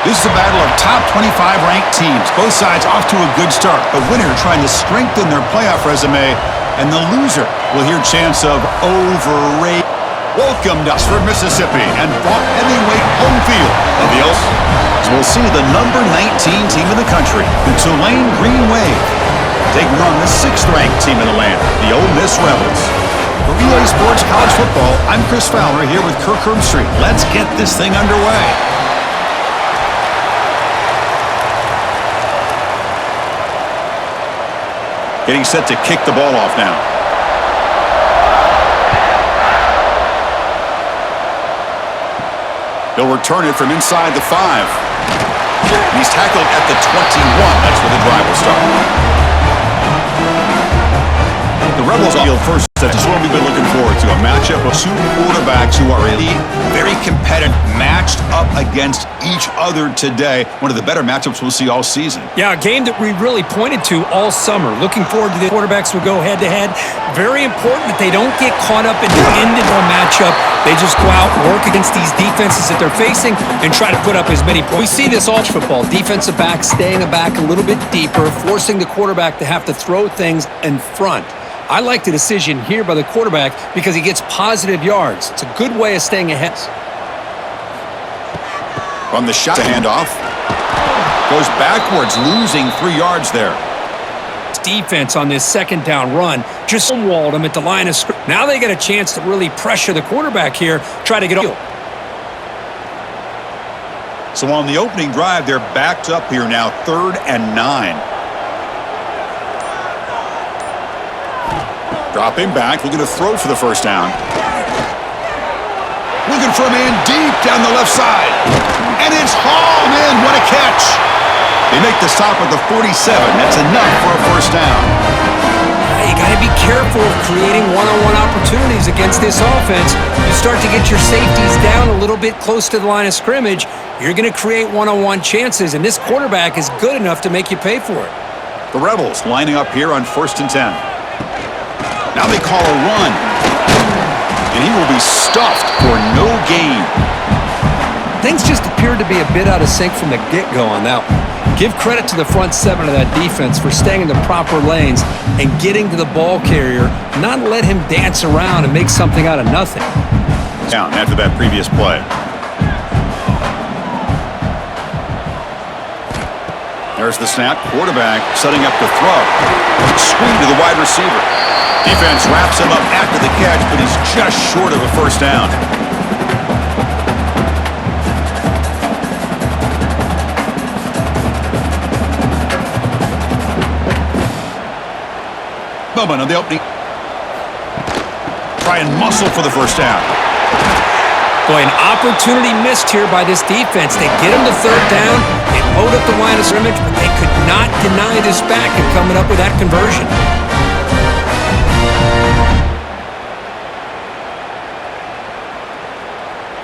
This is a battle of top 25 ranked teams. Both sides off to a good start. The winner trying to strengthen their playoff resume, and the loser will hear chants of overrated. Welcome to Oxford, Mississippi, and fought heavyweight home field of the as we'll see the number 19 team in the country, the Tulane Green Wave, taking on the 6th-ranked team in the land, the Ole Miss Rebels. For EA Sports College Football, I'm Chris Fowler here with Kirk Herbstreit. Let's get this thing underway. Getting set to kick the ball off now. He'll return it from inside the 5. He's tackled at the 21. That's where the drive will start. The Rebels on field first. This is what we've been looking forward to. A matchup of two quarterbacks who are elite, very competitive, matched up against each other today. One of the better matchups we'll see all season. Yeah, a game that we really pointed to all summer. Looking forward to the quarterbacks who go head-to-head. Very important that they don't get caught up in the end of the matchup. They just go out, work against these defenses that they're facing, and try to put up as many points. We see this all football. Defensive back staying back a little bit deeper, forcing the quarterback to have to throw things in front. I like the decision here by the quarterback because he gets positive yards. It's a good way of staying ahead. From the shot to handoff. Goes backwards, losing 3 yards there. Defense on this 2nd down run just walled him at the line of scrimmage. Now they get a chance to really pressure the quarterback here, try to get over. So on the opening drive, they're backed up here now, 3rd and 9. Dropping back, looking to throw for the 1st down. Looking for a man deep down the left side. And it's hauled in. What a catch. They make the stop at the 47. That's enough for a 1st down. You got to be careful of creating one-on-one opportunities against this offense. You start to get your safeties down a little bit close to the line of scrimmage, you're going to create one-on-one chances, and this quarterback is good enough to make you pay for it. The Rebels lining up here on 1st and 10. Now they call a run, and he will be stuffed for no gain. Things just appeared to be a bit out of sync from the get-go on that one. Give credit to the front 7 of that defense for staying in the proper lanes and getting to the ball carrier, not let him dance around and make something out of nothing. Down after that previous play. There's the snap. Quarterback setting up the throw. Screen to the wide receiver. Defense wraps him up after the catch, but he's just short of a 1st down. Moment on the opening. Try and muscle for the 1st down. Boy, an opportunity missed here by this defense. They get him to 3rd down. They load up the line of scrimmage, but they could not deny this back and coming up with that conversion.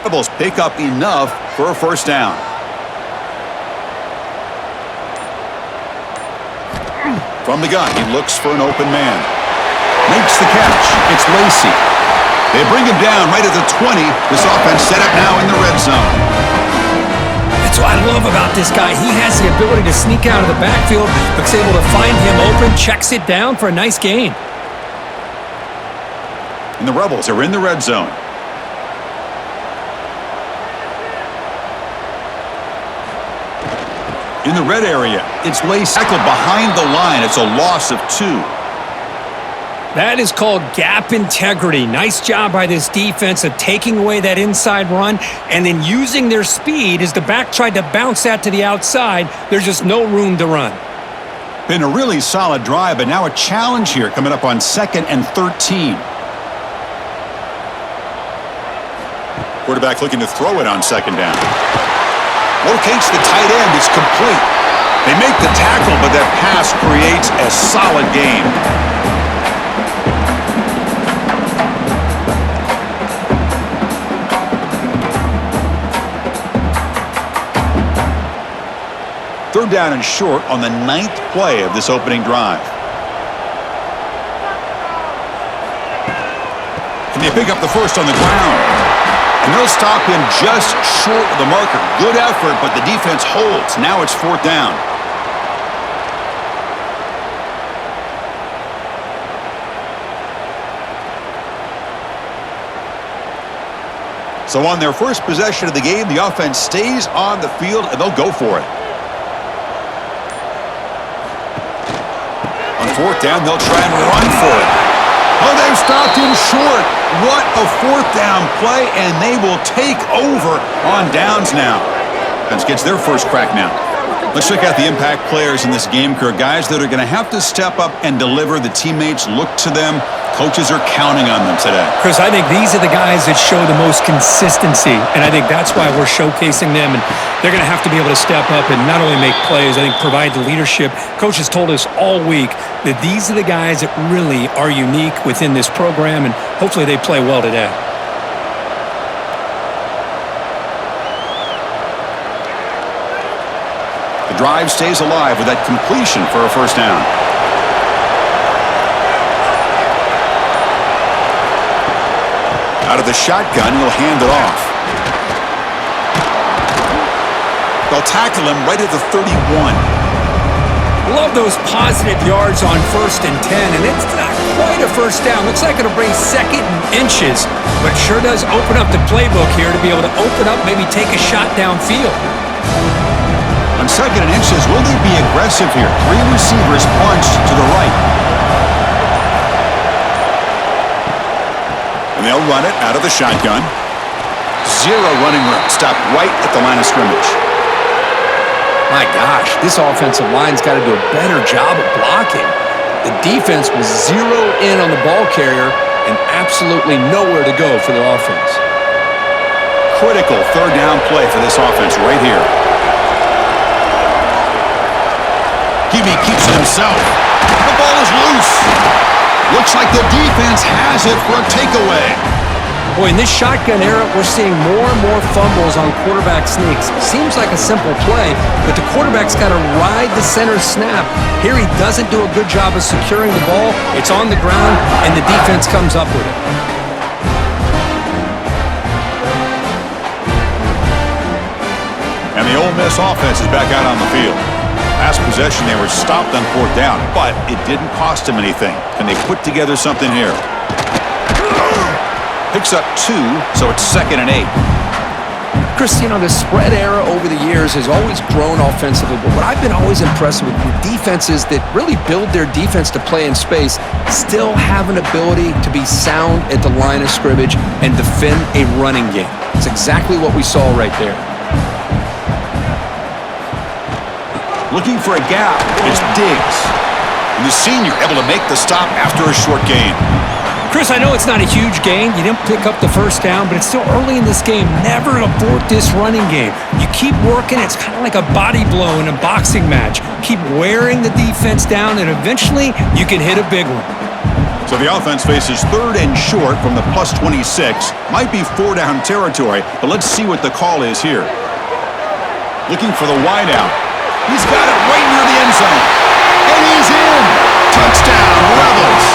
Rebels pick up enough for a 1st down. From the gun, he looks for an open man. Makes the catch. It's Lacey. They bring him down right at the 20. This offense set up now in the red zone. That's what I love about this guy. He has the ability to sneak out of the backfield, but is able to find him open, checks it down for a nice gain. And the Rebels are in the red zone. In the red area, it's Lacey tackled behind the line. It's a loss of 2. That is called gap integrity. Nice job by this defense of taking away that inside run and then using their speed as the back tried to bounce that to the outside. There's just no room to run. Been a really solid drive, but now a challenge here coming up on 2nd and 13. Quarterback looking to throw it on 2nd down. Locates the tight end. It's complete. They make the tackle, but that pass creates a solid gain. Third down and short on the 9th play of this opening drive. Can they pick up the 1st on the ground? And they'll stop him just short of the marker. Good effort, but the defense holds. Now it's 4th down. So on their first possession of the game, the offense stays on the field, and they'll go for it. On 4th down, they'll try and run for it. Oh, they've stopped him short. What a 4th down play, and they will take over on downs now. Defense gets their first crack now. Let's check out the impact players in this game, Kirk. Guys that are going to have to step up and deliver. The teammates look to them. Coaches are counting on them today. Chris, I think these are the guys that show the most consistency, and I think that's why we're showcasing them, and they're going to have to be able to step up and not only make plays, I think provide the leadership. Coaches told us all week that these are the guys that really are unique within this program, and hopefully they play well today. The drive stays alive with that completion for a first down. Out of the shotgun, he'll hand it off. They'll tackle him right at the 31. Love those positive yards on 1st and 10, and it's not quite a first down. Looks like it'll bring 2nd and inches, but sure does open up the playbook here to be able to open up, maybe take a shot downfield. On 2nd and inches, will they be aggressive here? 3 receivers punched to the right. And they'll run it out of the shotgun. 0 running room. Stop right at the line of scrimmage. My gosh, this offensive line's got to do a better job of blocking. The defense was zeroed in on the ball carrier and absolutely nowhere to go for the offense. Critical 3rd down play for this offense right here. Hebe keeps it himself. The ball is loose. Looks like the defense has it for a takeaway. Boy, in this shotgun era, we're seeing more and more fumbles on quarterback sneaks. Seems like a simple play, but the quarterback's got to ride the center snap. Here he doesn't do a good job of securing the ball. It's on the ground, and the defense comes up with it. And the Ole Miss offense is back out on the field. Last possession, they were stopped on 4th down, but it didn't cost them anything. Can they put together something here? Picks up 2, so it's 2nd and 8. Chris, you know, the spread era over the years has always grown offensively, but what I've been always impressed with defenses that really build their defense to play in space still have an ability to be sound at the line of scrimmage and defend a running game. It's exactly what we saw right there. Looking for a gap, it's Diggs. And the senior able to make the stop after a short gain. Chris, I know it's not a huge gain. You didn't pick up the first down, but it's still early in this game. Never abort this running game. You keep working. It's kind of like a body blow in a boxing match. Keep wearing the defense down, and eventually you can hit a big one. So the offense faces 3rd and short from the +26. Might be 4-down territory, but let's see what the call is here. Looking for the wideout. He's got it right near the end zone. And he's in. Touchdown, Rebels.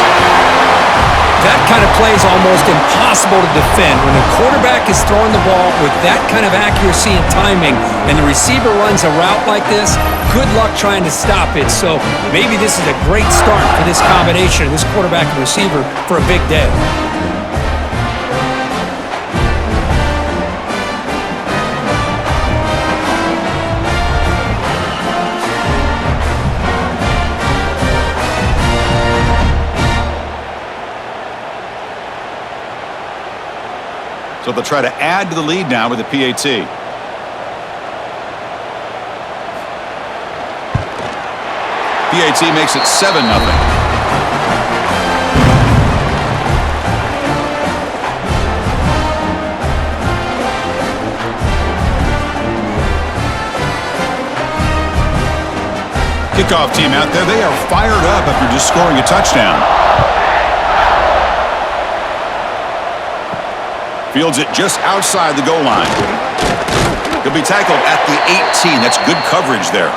That kind of play is almost impossible to defend. When the quarterback is throwing the ball with that kind of accuracy and timing, and the receiver runs a route like this, good luck trying to stop it. So maybe this is a great start for this combination, this quarterback and receiver, for a big day. So they'll try to add to the lead now with the PAT. PAT makes it 7-0. Kickoff team out there, they are fired up after just scoring a touchdown. Fields it just outside the goal line. He'll be tackled at the 18. That's good coverage there.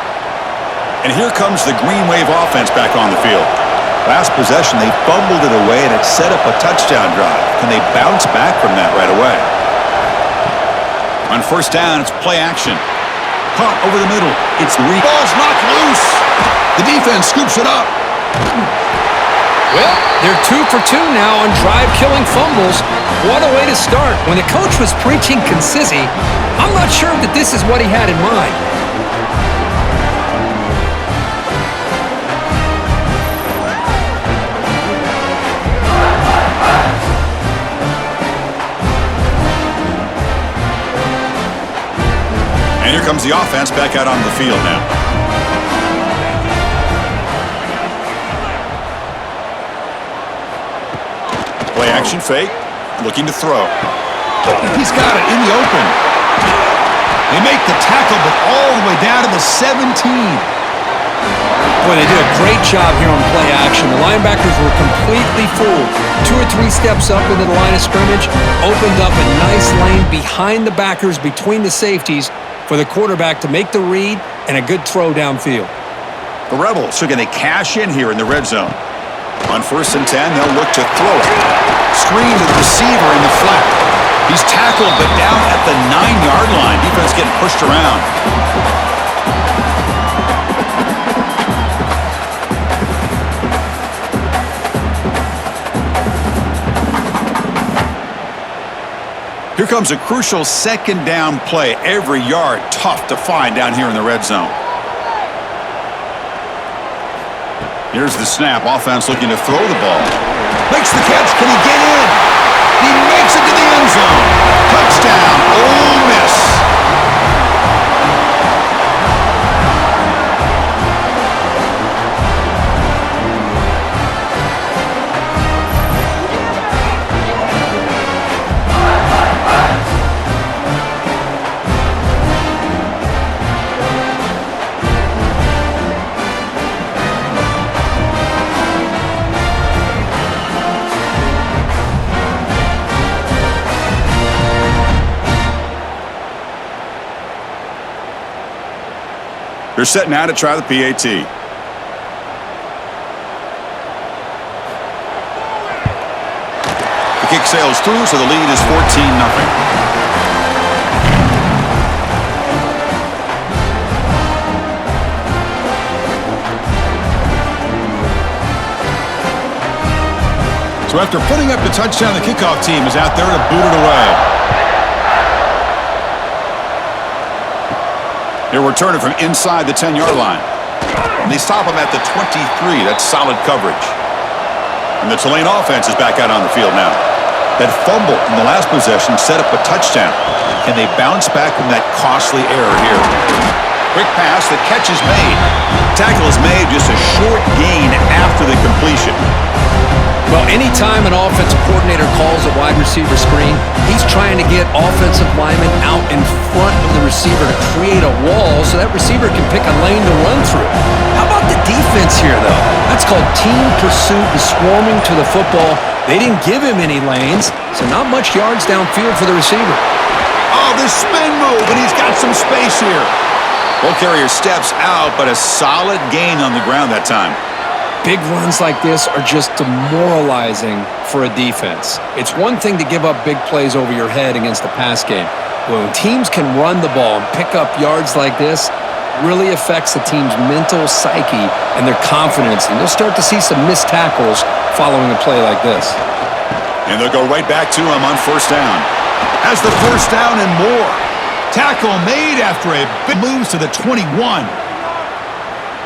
And here comes the Green Wave offense back on the field. Last possession, they fumbled it away, and it set up a touchdown drive. Can they bounce back from that right away? On first down, it's play action. Caught over the middle. It's ball's knocked loose. The defense scoops it up. Well, they're 2 for 2 now on drive-killing fumbles. What a way to start. When the coach was preaching consistency, I'm not sure that this is what he had in mind. And here comes the offense back out on the field now. Play action fake, looking to throw. He's got it in the open. They make the tackle, but all the way down to the 17. Boy, they did a great job here on play action. The linebackers were completely fooled. 2 or 3 steps up into the line of scrimmage, opened up a nice lane behind the backers, between the safeties, for the quarterback to make the read and a good throw downfield. The Rebels are going to cash in here in the red zone. On first and 10, they'll look to throw it. Screen to the receiver in the flat. He's tackled, but down at the 9-yard line. Defense getting pushed around. Here comes a crucial second down play. Every yard tough to find down here in the red zone. Here's the snap. Offense looking to throw the ball. Makes the catch. Can he get in? He makes it to the end zone. Touchdown, Ole Miss. They're set now to try the PAT. The kick sails through, so the lead is 14-0. So after putting up the touchdown, the kickoff team is out there to boot it away. They're returning from inside the 10-yard line. And they stop him at the 23. That's solid coverage. And the Tulane offense is back out on the field now. That fumble in the last possession set up a touchdown. Can they bounce back from that costly error here? Quick pass, the catch is made. Tackle is made, just a short gain after the completion. Well, anytime an offensive coordinator calls a wide receiver screen, he's trying to get offensive linemen out in front of the receiver to create a wall so that receiver can pick a lane to run through. How about the defense here, though? That's called team pursuit and swarming to the football. They didn't give him any lanes, so not much yards downfield for the receiver. Oh, the spin move, and he's got some space here. Ball carrier steps out, but a solid gain on the ground that time. Big runs like this are just demoralizing for a defense. It's one thing to give up big plays over your head against the pass game. When teams can run the ball and pick up yards like this, really affects the team's mental psyche and their confidence. And you'll start to see some missed tackles following a play like this. And they'll go right back to him on first down. Has the first down and more. Tackle made after a big move to the 21.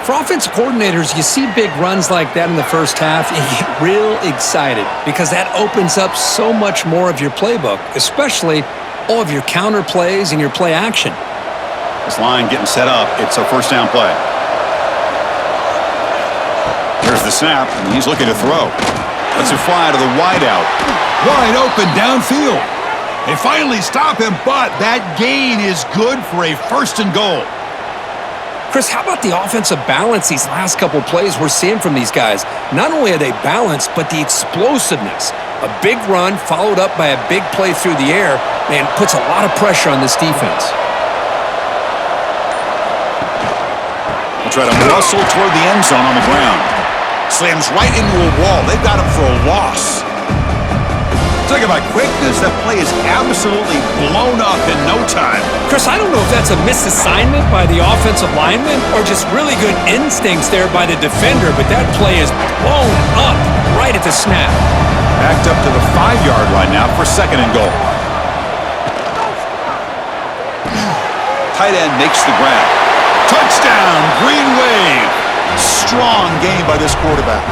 For offensive coordinators, you see big runs like that in the first half, you get real excited because that opens up so much more of your playbook, especially all of your counter plays and your play action. This line getting set up. It's a first down play. Here's the snap, and he's looking to throw. Lets it fly to the wideout. Wide open downfield. They finally stop him, but that gain is good for a first and goal. Chris, how about the offensive balance these last couple plays we're seeing from these guys? Not only are they balanced, but the explosiveness. A big run followed up by a big play through the air, man, puts a lot of pressure on this defense. They'll try to muscle toward the end zone on the ground. Slams right into a wall. They've got him for a loss. Talk about quickness. That play is absolutely blown up in no time. Chris, I don't know if that's a misassignment by the offensive lineman or just really good instincts there by the defender, but that play is blown up right at the snap. Backed up to the 5-yard line now for 2nd and goal. Tight end makes the grab. Touchdown, Green Wave. Strong game by this quarterback.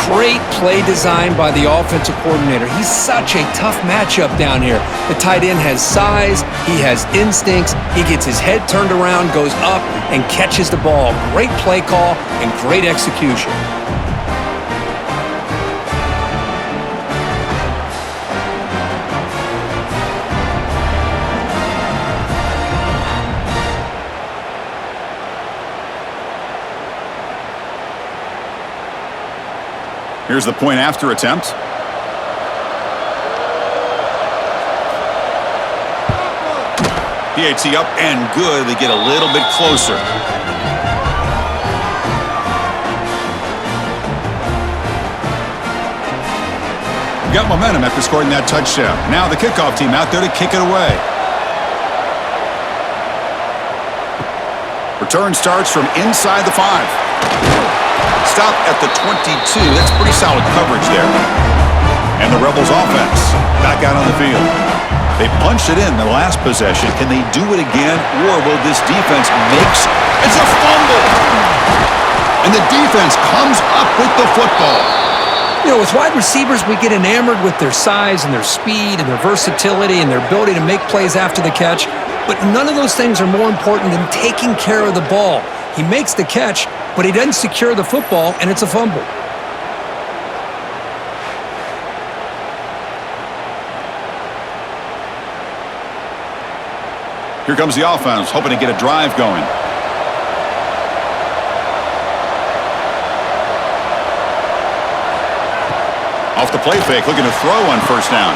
Great play design by the offensive coordinator. He's such a tough matchup down here. The tight end has size, he has instincts, he gets his head turned around, goes up, and catches the ball. Great play call and great execution. Here's the point after attempt. PAT up and good. They get a little bit closer. Got momentum after scoring that touchdown. Now the kickoff team out there to kick it away. Return starts from inside the 5. Stop at the 22. That's pretty solid coverage there. And the Rebels offense back out on the field. They punched it in the last possession. Can they do it again, or will this defense makes... It's a fumble! And the defense comes up with the football. You know, with wide receivers, we get enamored with their size and their speed and their versatility and their ability to make plays after the catch. But none of those things are more important than taking care of the ball. He makes the catch, but he doesn't secure the football, and it's a fumble. Here comes the offense, hoping to get a drive going. Off the play fake, looking to throw on 1st down.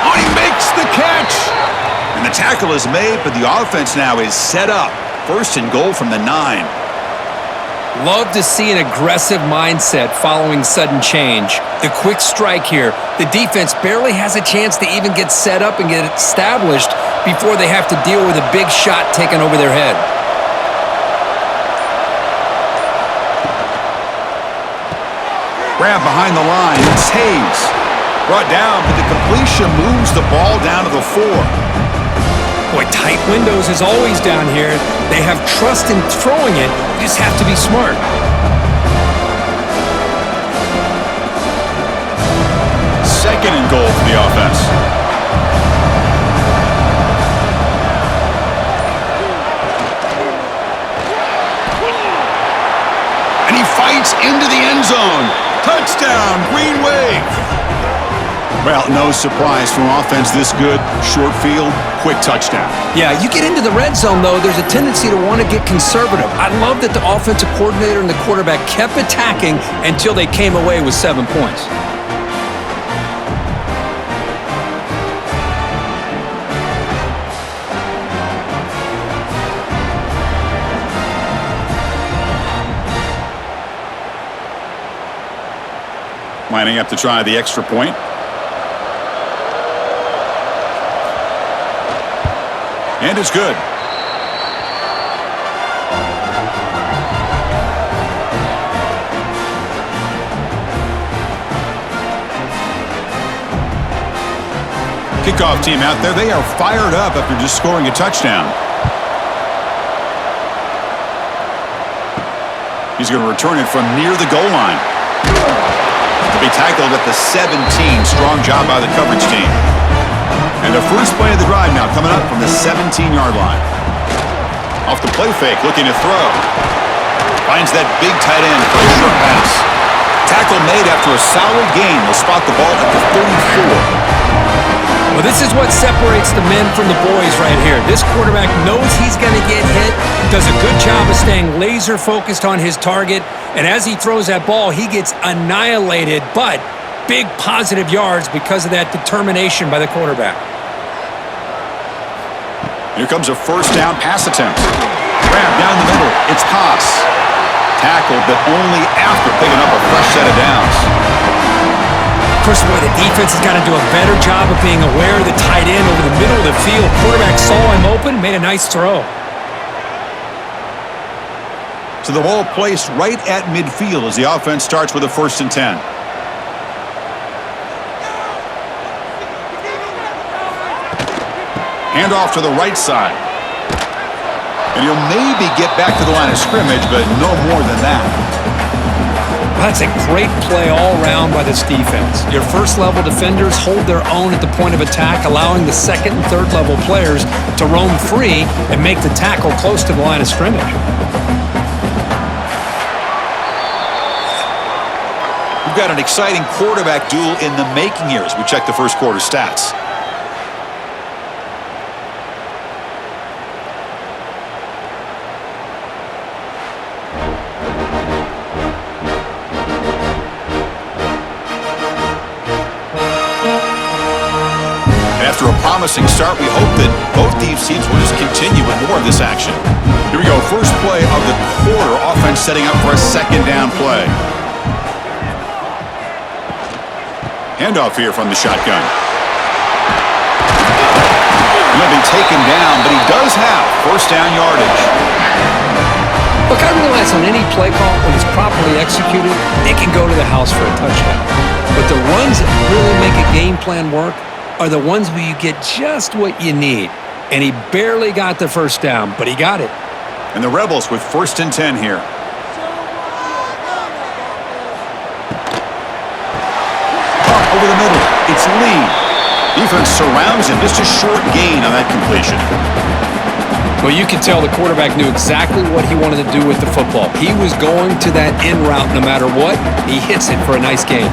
Oh, he makes the catch! And the tackle is made, but the offense now is set up. 1st and goal from the 9. Love to see an aggressive mindset following sudden change. The quick strike here. The defense barely has a chance to even get set up and get established before they have to deal with a big shot taken over their head. Grab behind the line. It's Hayes. Brought down, but the completion moves the ball down to the 4. Boy, tight windows is always down here. They have trust in throwing it. You just have to be smart. Second and goal for the offense. And he fights into the end zone. Touchdown, Green Wave. Well, no surprise from offense this good. Short field, quick touchdown. Yeah, you get into the red zone, though, there's a tendency to want to get conservative. I love that the offensive coordinator and the quarterback kept attacking until they came away with 7 points. Lining up to try the extra point. And it's good. Kickoff team out there, they are fired up after just scoring a touchdown. He's going to return it from near the goal line. To be tackled at the 17. Strong job by the coverage team. And the first play of the drive now coming up from the 17-yard line. Off the play fake, looking to throw. Finds that big tight end for a short pass. Tackle made after a solid gain. They'll spot the ball at the 34. Well, this is what separates the men from the boys right here. This quarterback knows he's going to get hit, does a good job of staying laser focused on his target, and as he throws that ball, he gets annihilated, but big positive yards because of that determination by the quarterback. Here comes a 1st down pass attempt. Grab down the middle. It's Haas. Tackled, but only after picking up a fresh set of downs. Chris, boy, the defense has got to do a better job of being aware of the tight end over the middle of the field. Quarterback saw him open, made a nice throw. So the ball placed right at midfield as the offense starts with a 1st and 10. Hand off to the right side. And he'll maybe get back to the line of scrimmage, but no more than that. That's a great play all around by this defense. Your first-level defenders hold their own at the point of attack, allowing the second and third-level players to roam free and make the tackle close to the line of scrimmage. We've got an exciting quarterback duel in the making here as we check the first quarter stats. After a promising start, we hope that both these teams will just continue with more of this action. Here we go, first play of the quarter. Offense setting up for a 2nd down play. Handoff here from the shotgun. He'll be taken down, but he does have 1st down yardage. Look, I realize on any play call, when it's properly executed, it can go to the house for a touchdown. But the runs that really make a game plan work are the ones where you get just what you need. And he barely got the 1st down, but he got it. And the Rebels with 1st and 10 here. Up over the middle, it's Lee. Defense surrounds him, just a short gain on that completion. Well, you can tell the quarterback knew exactly what he wanted to do with the football. He was going to that in route no matter what. He hits it for a nice gain.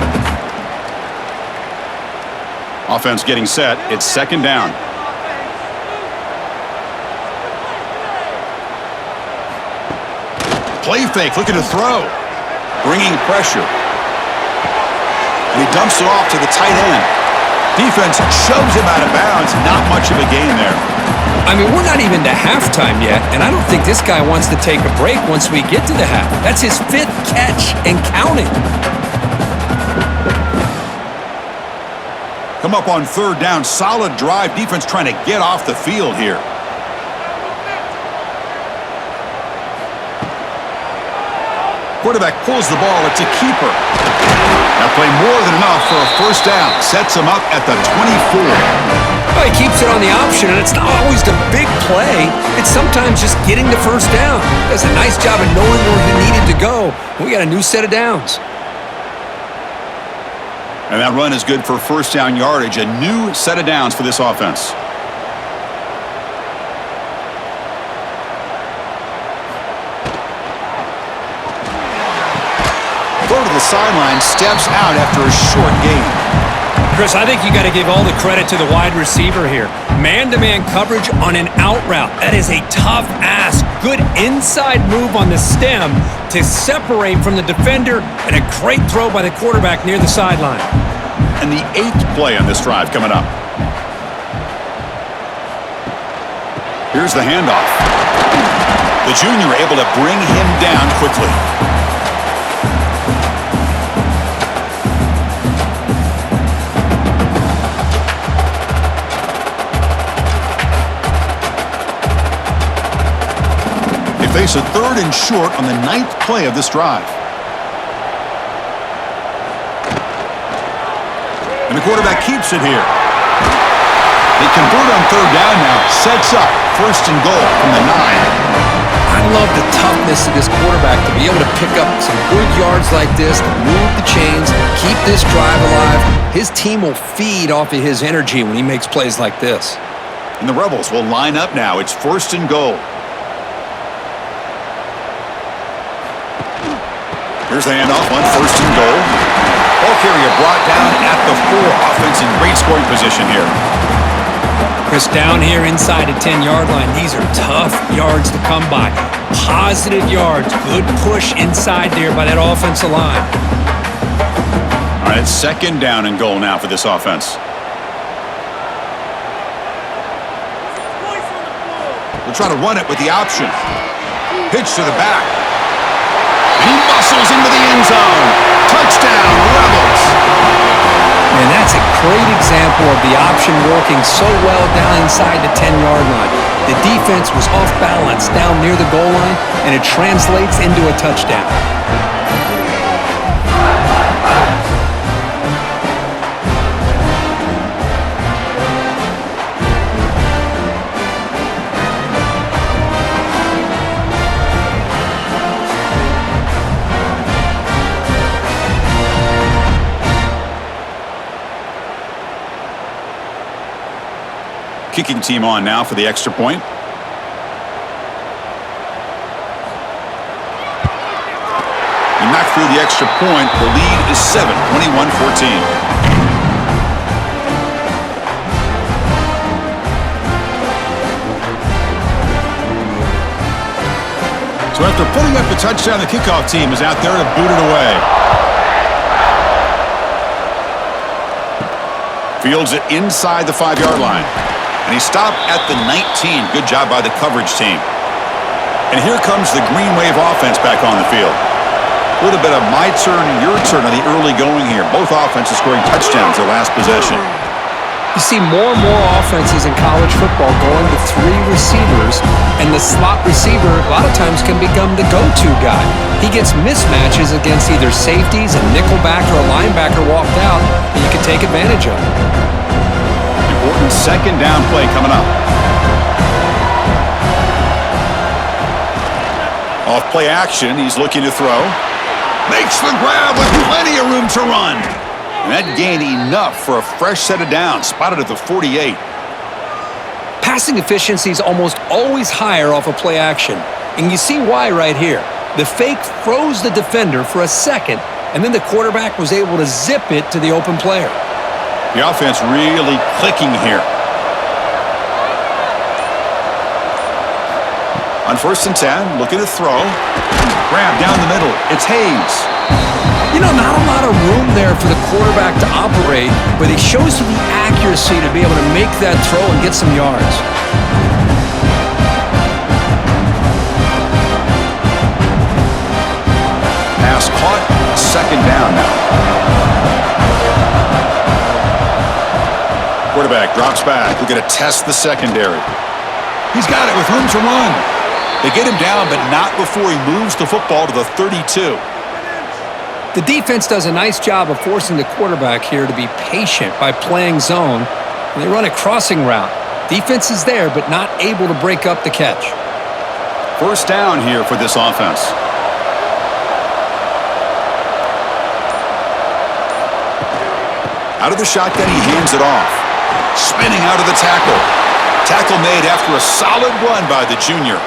Offense getting set. It's 2nd down. Play fake, looking to throw. Bringing pressure. And he dumps it off to the tight end. Defense shoves him out of bounds. Not much of a gain there. I mean, we're not even to halftime yet, and I don't think this guy wants to take a break once we get to the half. That's his 5th catch and counting. Come up on 3rd down. Solid drive. Defense trying to get off the field here. Quarterback pulls the ball. It's a keeper. That play more than enough for a 1st down. Sets him up at the 24. Well, he keeps it on the option, and it's not always the big play. It's sometimes just getting the 1st down. Does a nice job of knowing where he needed to go. We got a new set of downs. And that run is good for 1st down yardage. A new set of downs for this offense. Go to the sideline, steps out after a short gain. Chris, I think you got to give all the credit to the wide receiver here. Man-to-man coverage on an out route. That is a tough ask. Good inside move on the stem to separate from the defender, and a great throw by the quarterback near the sideline. And the 8th play on this drive coming up. Here's the handoff. The junior able to bring him down quickly. Face a 3rd and short on the 9th play of this drive. And the quarterback keeps it here. They convert on 3rd down now. Sets up 1st and goal from the 9. I love the toughness of this quarterback to be able to pick up some good yards like this, move the chains, keep this drive alive. His team will feed off of his energy when he makes plays like this. And the Rebels will line up now. It's 1st and goal. Here's the handoff on 1st and goal. Ball carrier brought down at the 4. Offense in great scoring position here. Chris, down here inside the 10-yard line, these are tough yards to come by. Positive yards. Good push inside there by that offensive line. All right, it's 2nd down and goal now for this offense. We'll try to run it with the option. Pitch to the back. He muscles into the end zone. Touchdown, Rebels. great example of the option working so well down inside the 10-yard line. The defense was off balance down near the goal line, and it translates into a touchdown. Kicking team on now for the extra point. He knocked through the extra point. The lead is 7, 21-14. So after putting up the touchdown, the kickoff team is out there to boot it away. Fields it inside the 5-yard line. And he stopped at the 19. Good job by the coverage team. And here comes the Green Wave offense back on the field. A little bit of my turn, your turn on the early going here. Both offenses scoring touchdowns their last possession. You see more and more offenses in college football going to 3 receivers, and the slot receiver a lot of times can become the go-to guy. He gets mismatches against either safeties, a nickelback, or a linebacker walked out, and you can take advantage of it. Important second down play coming up. Off play action, he's looking to throw. Makes the grab with plenty of room to run. And that gained enough for a fresh set of downs, spotted at the 48. Passing efficiency is almost always higher off of play action. And you see why right here. The fake froze the defender for a second, and then the quarterback was able to zip it to the open player. The offense really clicking here. On 1st and 10, looking to throw. Grab down the middle. It's Hayes. You know, not a lot of room there for the quarterback to operate, but he shows you the accuracy to be able to make that throw and get some yards. Pass caught. Second down now. Quarterback drops back. We're going to test the secondary. He's got it with room to run. They get him down, but not before he moves the football to the 32. The defense does a nice job of forcing the quarterback here to be patient by playing zone. And they run a crossing route. Defense is there, but not able to break up the catch. First down here for this offense. Out of the shotgun, he hands it off. Spinning out of the tackle. Tackle made after a solid run by the junior.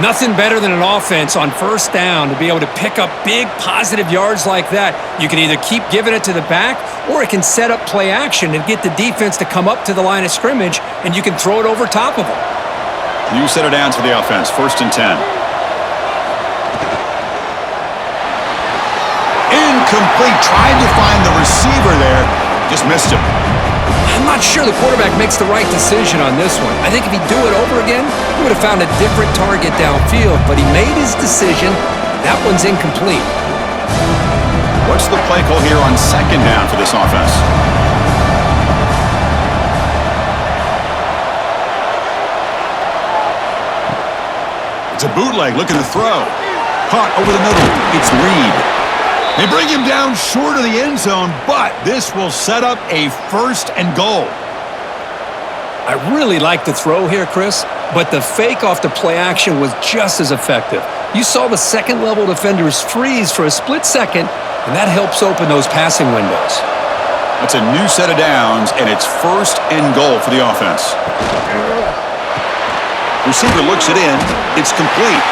Nothing better than an offense on first down to be able to pick up big positive yards like that. You can either keep giving it to the back, or it can set up play action and get the defense to come up to the line of scrimmage, and you can throw it over top of them. New set of downs for the offense. 1st and 10. Incomplete. Tried to find the receiver there. Just missed him. I'm not sure the quarterback makes the right decision on this one. I think if he'd do it over again, he would have found a different target downfield, but he made his decision. That one's incomplete. What's the play call here on second down for this offense? It's a bootleg looking to throw. Caught over the middle. It's Reed. They bring him down short of the end zone, but this will set up a 1st and goal. I really like the throw here, Chris, but the fake off the play action was just as effective. You saw the second-level defenders freeze for a split second, and that helps open those passing windows. That's a new set of downs, and it's 1st and goal for the offense. Receiver looks it in. It's complete.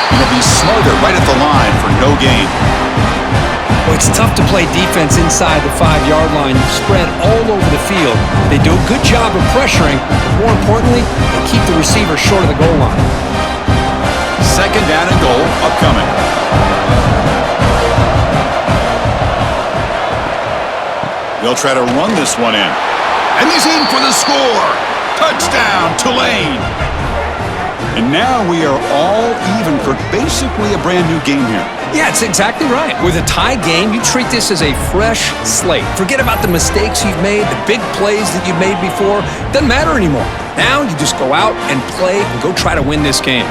And he'll be smothered right at the line for no gain. Well, it's tough to play defense inside the 5-yard line. You spread all over the field. They do a good job of pressuring, but more importantly, they keep the receiver short of the goal line. Second down and goal upcoming. They'll try to run this one in. And he's in for the score. Touchdown, Tulane. And now we are all even for basically a brand new game here. Yeah, it's exactly right. With a tie game, you treat this as a fresh slate. Forget about the mistakes you've made, the big plays that you've made before. Doesn't matter anymore. Now you just go out and play and go try to win this game.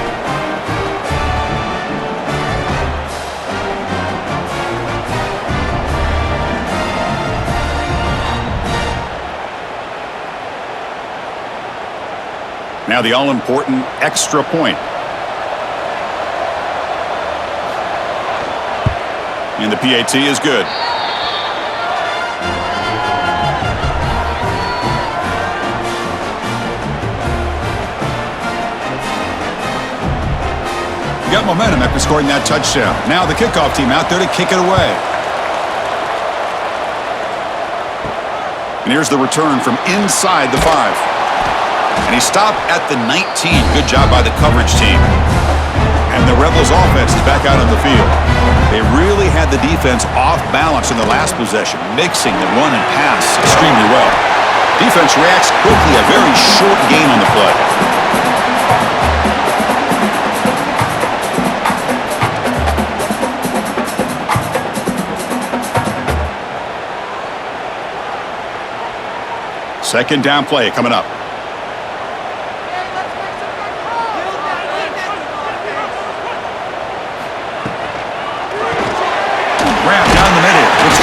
Now the all-important extra point. And the PAT is good. You got momentum after scoring that touchdown. Now the kickoff team out there to kick it away. And here's the return from inside the 5. And he stopped at the 19. Good job by the coverage team. And the Rebels offense is back out on the field. They really had the defense off balance in the last possession, mixing the run and pass extremely well. Defense reacts quickly, a very short gain on the play. Second down play coming up.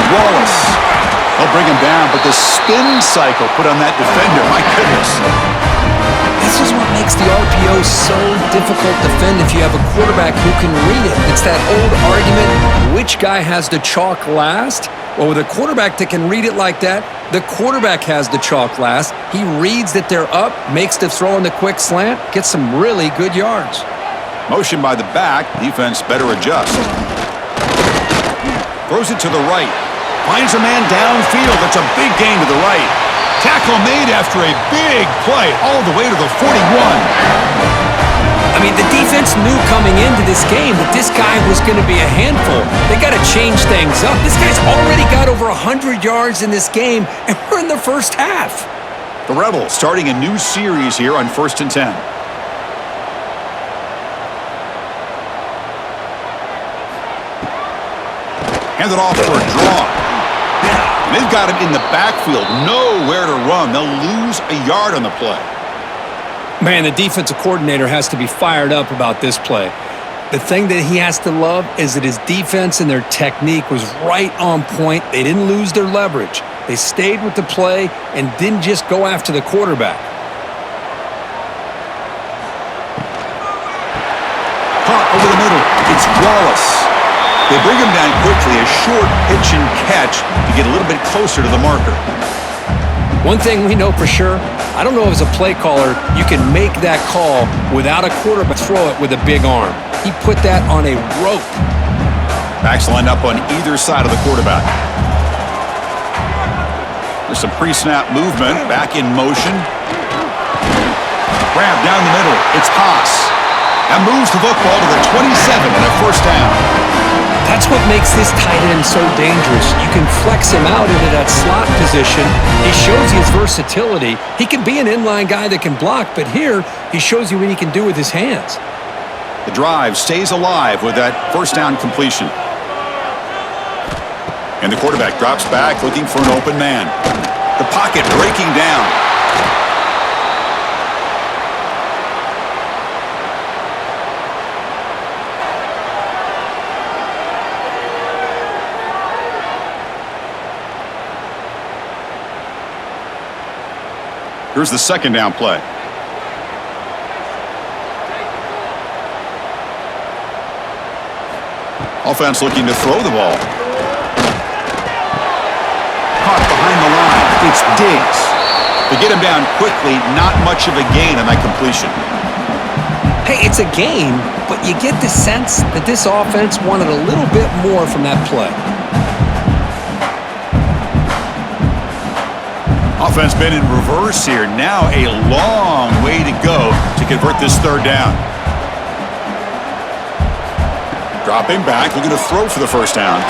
Wallace. They'll bring him down, but the spin cycle put on that defender, my goodness. This is what makes the RPO so difficult to defend if you have a quarterback who can read it. It's that old argument, which guy has the chalk last? Well, with a quarterback that can read it like that, the quarterback has the chalk last. He reads that they're up, makes the throw in the quick slant, gets some really good yards. Motion by the back, defense better adjust. Throws it to the right. Finds a man downfield. That's a big gain to the right. Tackle made after a big play all the way to the 41. I mean, the defense knew coming into this game that this guy was going to be a handful. They got to change things up. This guy's already got over 100 yards in this game, and we're in the first half. The Rebels starting a new series here on 1st and 10. Hand it off for a draw. And they've got him in the backfield, nowhere to run. They'll lose a yard on the play. Man, the defensive coordinator has to be fired up about this play. The thing that he has to love is that his defense and their technique was right on point. They didn't lose their leverage. They stayed with the play and didn't just go after the quarterback. Caught over the middle. It's Wallace. They bring him down quickly, a short pitch and catch to get a little bit closer to the marker. One thing we know for sure, I don't know if as a play caller, you can make that call without a quarterback throw it with a big arm. He put that on a rope. Backs lined up on either side of the quarterback. There's some pre-snap movement, back in motion. Grab down the middle, it's Haas. And moves the football to the 27 and a first down. That's what makes this tight end so dangerous. You can flex him out into that slot position. He shows you his versatility. He can be an inline guy that can block, but here he shows you what he can do with his hands. The drive stays alive with that first down completion. And the quarterback drops back looking for an open man. The pocket breaking down. Here's the second down play. Offense looking to throw the ball. Caught behind the line. It's Diggs. To get him down quickly, not much of a gain on that completion. Hey, it's a gain, but you get the sense that this offense wanted a little bit more from that play. Offense been in reverse here. Now a long way to go to convert this third down. Dropping back, looking to throw for the first down.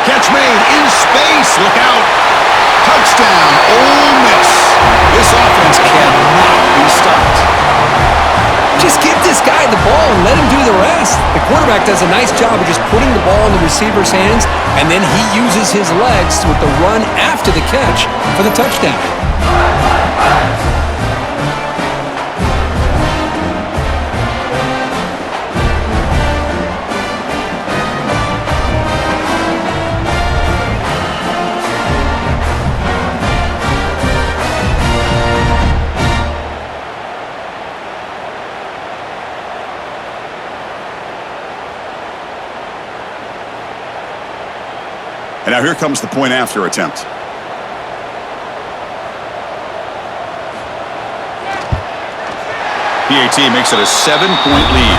Catch made in space. Look out. Touchdown, Ole Miss. This offense cannot be stopped. Just give this guy the ball and let him do the rest. The quarterback does a nice job of just putting the ball in the receiver's hands, and then he uses his legs with the run after the catch for the touchdown. And now here comes the point after attempt. PAT makes it a 7-point lead.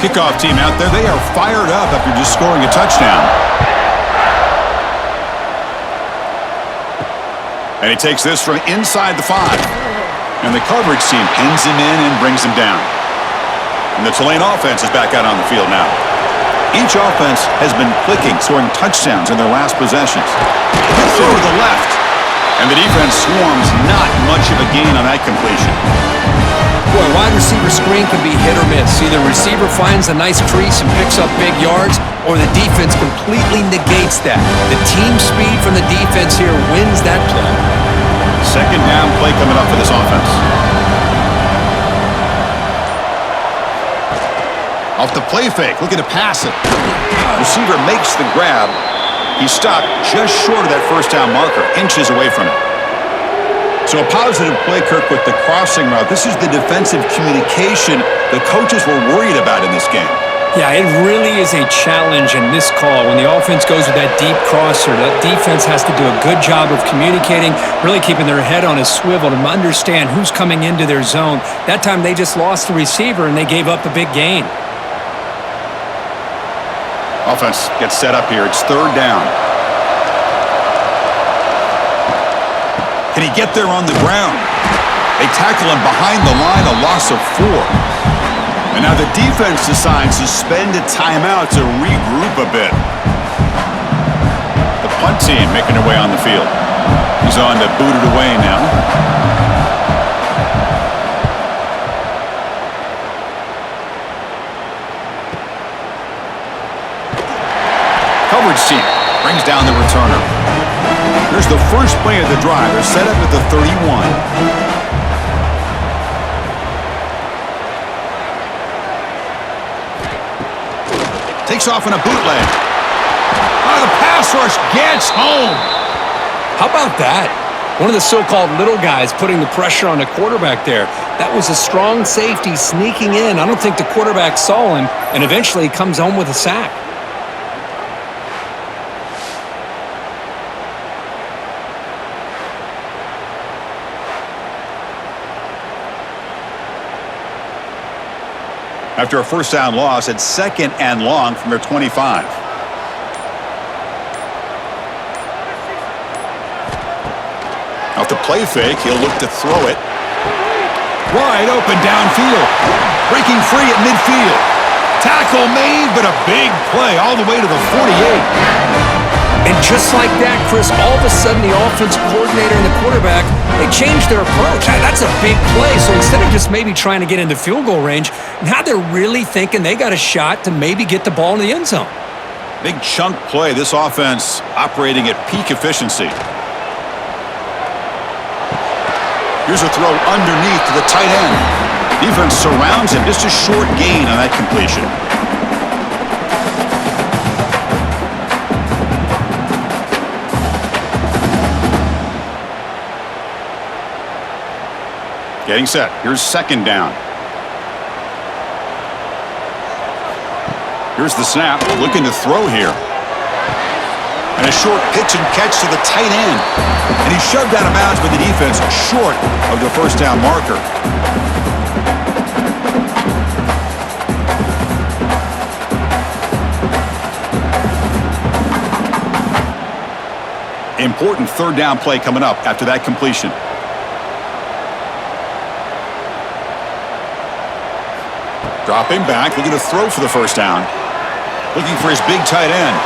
Kickoff team out there, they are fired up after just scoring a touchdown. And he takes this from inside the 5. And the coverage team pins him in and brings him down. And the Tulane offense is back out on the field now. Each offense has been clicking, scoring touchdowns in their last possessions. Hits over the left. And the defense swarms, not much of a gain on that completion. Boy, wide receiver screen can be hit or miss. Either receiver finds a nice crease and picks up big yards, or the defense completely negates that. The team speed from the defense here wins that play. Second down play coming up for this offense. Off the play fake, looking to pass it. Receiver makes the grab. He's stopped just short of that first down marker, inches away from it. So a positive play, Kirk, with the crossing route. This is the defensive communication the coaches were worried about in this game. Yeah, it really is a challenge in this call. When the offense goes with that deep crosser, the defense has to do a good job of communicating, really keeping their head on a swivel to understand who's coming into their zone. That time they just lost the receiver and they gave up a big gain. Offense gets set up here. It's third down. Can he get there on the ground? They tackle him behind the line, a loss of 4. And now the defense decides to spend a timeout to regroup a bit. The punt team making their way on the field. He's on to boot it away now. Coverage team brings down the returner. Here's the first play of the drive. They're set up at the 31. Takes off in a bootleg. Oh, the pass rush gets home. How about that? One of the so-called little guys putting the pressure on the quarterback there. That was a strong safety sneaking in. I don't think the quarterback saw him, and eventually he comes home with a sack. After a first down loss, it's second and long from their 25. Off the play fake, he'll look to throw it. Wide open downfield. Breaking free at midfield. Tackle made, but a big play all the way to the 48. And just like that, Chris, all of a sudden the offensive coordinator and the quarterback, they changed their approach. That's a big play. So instead of just maybe trying to get into field goal range, now they're really thinking they got a shot to maybe get the ball in the end zone. Big chunk play. This offense operating at peak efficiency. Here's a throw underneath to the tight end. Defense surrounds him. Just a short gain on that completion. Getting set. Here's second down. Here's the snap. Looking to throw here. And a short pitch and catch to the tight end. And he's shoved out of bounds by the defense short of the first down marker. Important third down play coming up after that completion. Dropping back, looking to throw for the first down. Looking for his big tight end.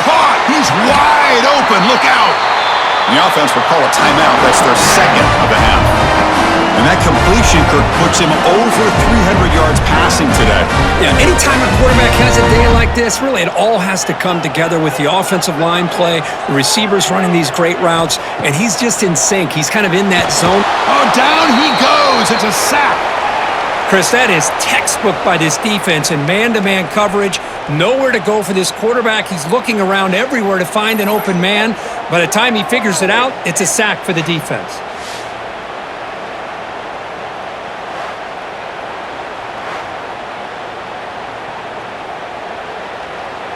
Caught! He's wide open. Look out! And the offense will call a timeout. That's their second of the half. And that completion, Kirk, puts him over 300 yards passing today. Yeah, anytime a quarterback has a day like this, really it all has to come together with the offensive line play, the receivers running these great routes, and he's just in sync. He's kind of in that zone. Oh, down he goes. It's a sack. Chris, that is textbook by this defense in man-to-man coverage. Nowhere to go for this quarterback. He's looking around everywhere to find an open man. By the time he figures it out, it's a sack for the defense.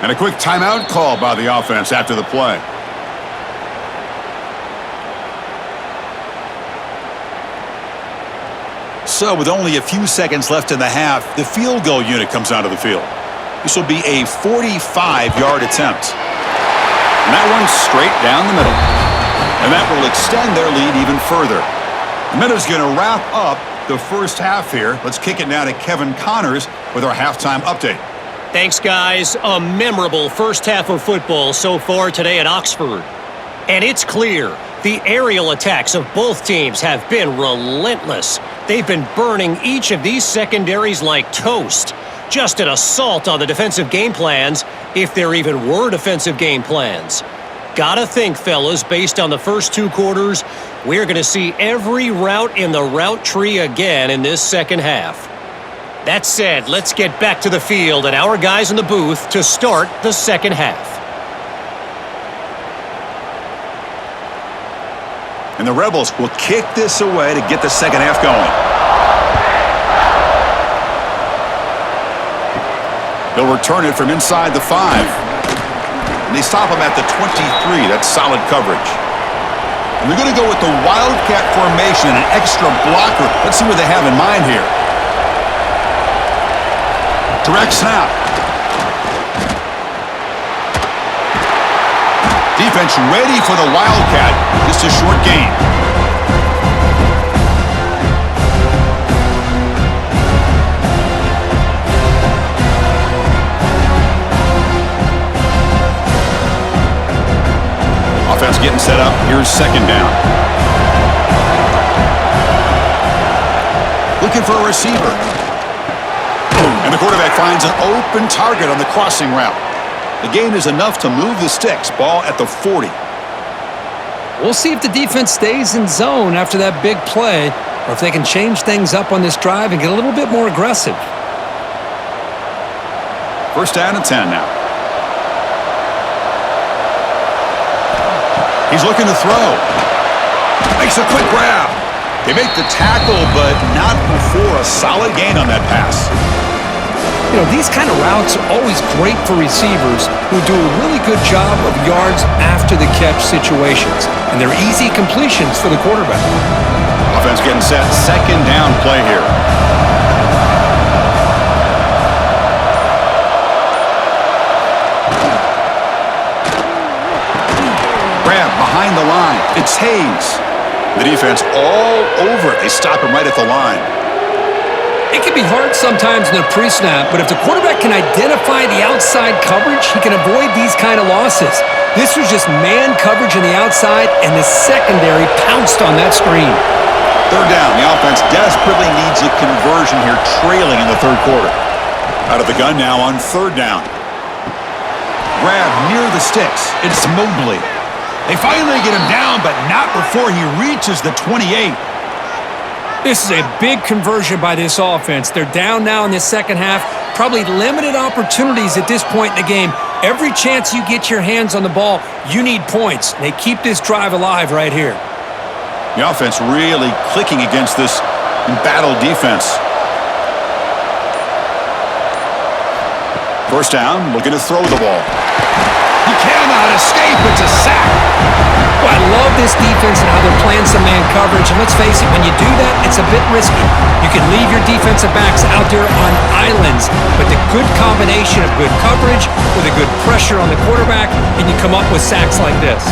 And a quick timeout call by the offense after the play. So with only a few seconds left in the half, the field goal unit comes out of the field. This will be a 45-yard attempt. And that one's straight down the middle. And that will extend their lead even further. The Minnows going to wrap up the first half here. Let's kick it now to Kevin Connors with our halftime update. Thanks, guys. A memorable first half of football so far today at Oxford. And it's clear the aerial attacks of both teams have been relentless. They've been burning each of these secondaries like toast. Just an assault on the defensive game plans, if there even were defensive game plans. Gotta think, fellas, based on the first two quarters, we're going to see every route in the route tree again in this second half. That said, let's get back to the field and our guys in the booth to start the second half. And the Rebels will kick this away to get the second half going. They'll return it from inside the 5. And they stop him at the 23. That's solid coverage. And they're going to go with the Wildcat formation and an extra blocker. Let's see what they have in mind here. Direct snap. Defense ready for the Wildcat. Just a short gain. Offense getting set up. Here's second down. Looking for a receiver. And the quarterback finds an open target on the crossing route. The gain is enough to move the sticks. Ball at the 40. We'll see if the defense stays in zone after that big play, or if they can change things up on this drive and get a little bit more aggressive. First down and 10 now. He's looking to throw. Makes a quick grab. They make the tackle, but not before a solid gain on that pass. You know, these kind of routes are always great for receivers who do a really good job of yards after the catch situations. And they're easy completions for the quarterback. Offense getting set. Second down play here. Grab behind the line. It's Hayes. The defense all over it. They stop him right at the line. It can be hard sometimes in the pre-snap, but if the quarterback can identify the outside coverage, he can avoid these kind of losses. This was just man coverage on the outside, and the secondary pounced on that screen. Third down. The offense desperately needs a conversion here, trailing in the third quarter. Out of the gun now on third down. Grab near the sticks. It's Mobley. They finally get him down, but not before he reaches the 28. This is a big conversion by this offense. They're down now in the second half. Probably limited opportunities at this point in the game. Every chance you get your hands on the ball, you need points. They keep this drive alive right here. The offense really clicking against this embattled defense. First down, looking to throw the ball. He cannot escape. It's a sack. Well, I love this defense and how they're playing some man coverage. And let's face it, when you do that, it's a bit risky. You can leave your defensive backs out there on islands, but the good combination of good coverage with a good pressure on the quarterback, and you come up with sacks like this.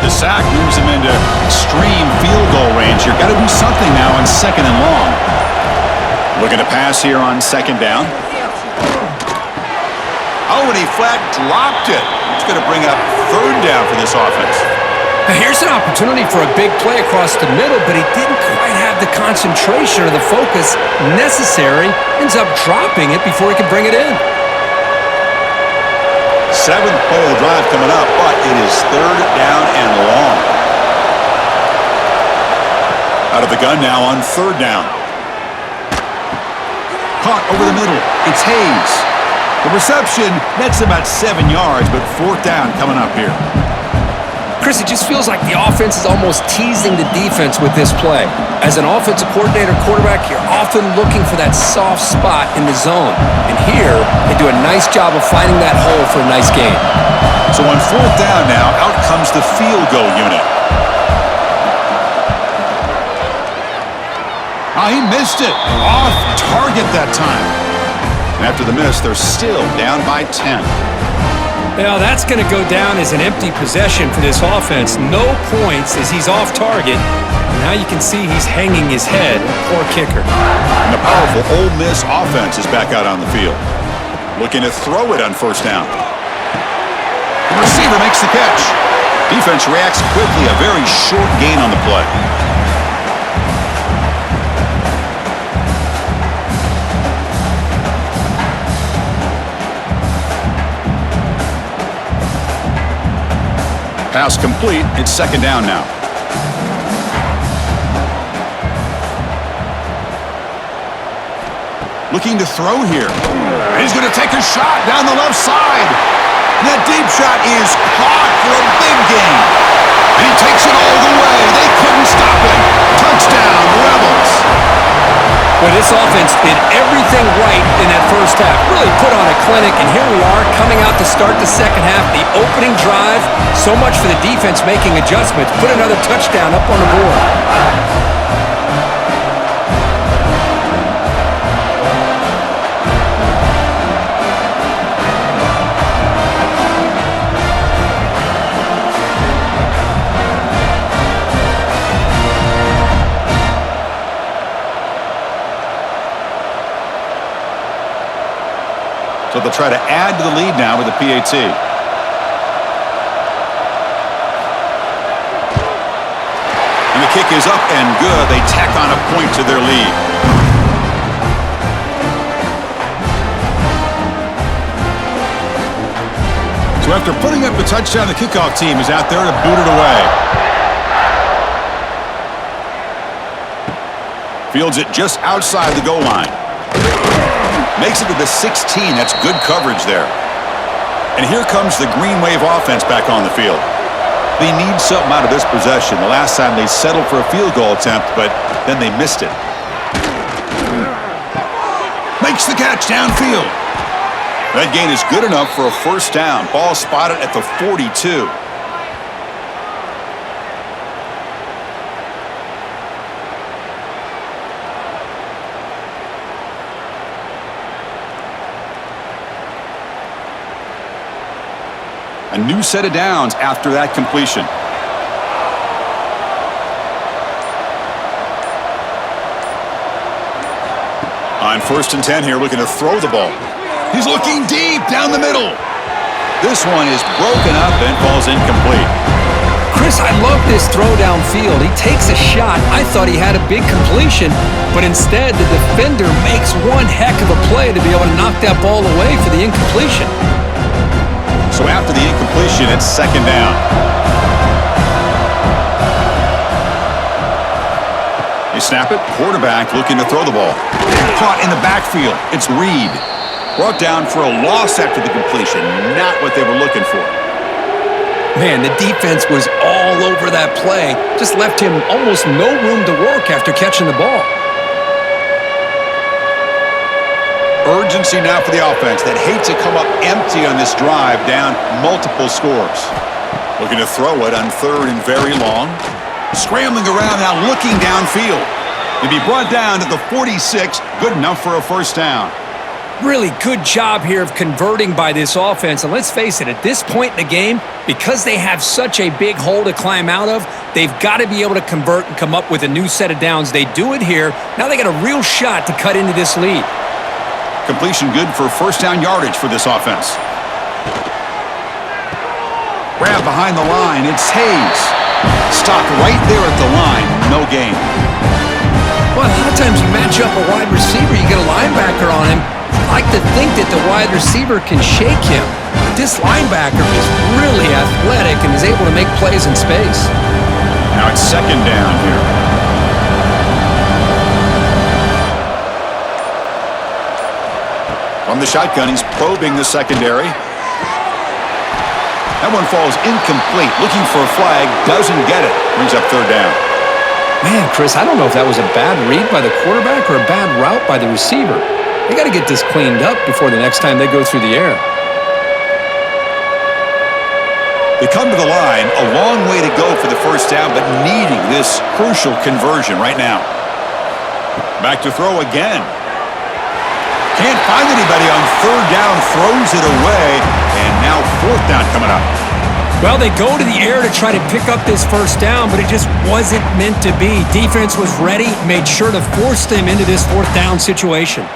The sack moves him in into extreme field goal range here. Got to do something now on 2nd and long. Looking to pass here on 2nd down. Oh, and he flat dropped it. It's going to bring up 3rd down for this offense. Now here's an opportunity for a big play across the middle, but he didn't quite have the concentration or the focus necessary. Ends up dropping it before he could bring it in. 7th play of the drive coming up, but it is 3rd down and long. Out of the gun now on 3rd down. Caught over the middle. It's Hayes. The reception, that's about 7 yards, but 4th down coming up here. Chris, it just feels like the offense is almost teasing the defense with this play. As an offensive coordinator, quarterback, you're often looking for that soft spot in the zone. And here, they do a nice job of finding that hole for a nice gain. So on 4th down now, out comes the field goal unit. Oh, he missed it. Off target that time. And after the miss, they're still down by 10. Well, that's going to go down as an empty possession for this offense. No points as he's off target. Now you can see he's hanging his head. Poor kicker. And the powerful Ole Miss offense is back out on the field. Looking to throw it on 1st down. The receiver makes the catch. Defense reacts quickly. A very short gain on the play. Pass complete. It's 2nd down now. Looking to throw here. And he's going to take a shot down the left side. And that deep shot is caught for a big gain. And he takes it all the way. They couldn't stop him. Touchdown, Rebels. Well, this offense did everything right in that 1st half. Really put on a clinic, and here we are coming out to start the 2nd half. The opening drive, so much for the defense making adjustments. Put another touchdown up on the board. So they'll try to add to the lead now with the PAT. And the kick is up and good. They tack on a point to their lead. So after putting up a touchdown, the kickoff team is out there to boot it away. Fields it just outside the goal line. Makes it to the 16. That's good coverage there. And here comes the Green Wave offense back on the field. They need something out of this possession. The last time they settled for a field goal attempt, but then they missed it. Makes the catch downfield. That gain is good enough for a 1st down. Ball spotted at the 42. A new set of downs after that completion. On 1st and 10 here, looking to throw the ball. He's looking deep down the middle. This one is broken up and falls incomplete. Chris, I love this throw downfield. He takes a shot. I thought he had a big completion, but instead the defender makes one heck of a play to be able to knock that ball away for the incompletion. So after the incompletion, it's 2nd down. You snap it, quarterback looking to throw the ball. Caught in the backfield. It's Reed. Brought down for a loss after the completion. Not what they were looking for. Man, the defense was all over that play. Just left him almost no room to work after catching the ball. Urgency now for the offense that hate to come up empty on this drive, down multiple scores. Looking to throw it on 3rd and very long. Scrambling around now, looking downfield. He'll be brought down to the 46, good enough for a 1st down. Really good job here of converting by this offense. And let's face it, at this point in the game, because they have such a big hole to climb out of, they've got to be able to convert and come up with a new set of downs. They do it here. Now they got a real shot to cut into this lead. Completion good for first down yardage for this offense. Grab behind the line. It's Hayes. Stopped right there at the line. No gain. Well, a lot of times you match up a wide receiver, you get a linebacker on him. I like to think that the wide receiver can shake him. But this linebacker is really athletic and is able to make plays in space. Now it's second down here. From the shotgun, he's probing the secondary. That one falls incomplete. Looking for a flag, doesn't get it. Brings up third down. Man, Chris, I don't know if that was a bad read by the quarterback or a bad route by the receiver. They got to get this cleaned up before the next time they go through the air. They come to the line, a long way to go for the first down, but needing this crucial conversion right now. Back to throw again. Can't find anybody on third down, throws it away, and now fourth down coming up. Well, they go to the air to try to pick up this first down, but it just wasn't meant to be. Defense was ready, made sure to force them into this fourth down situation.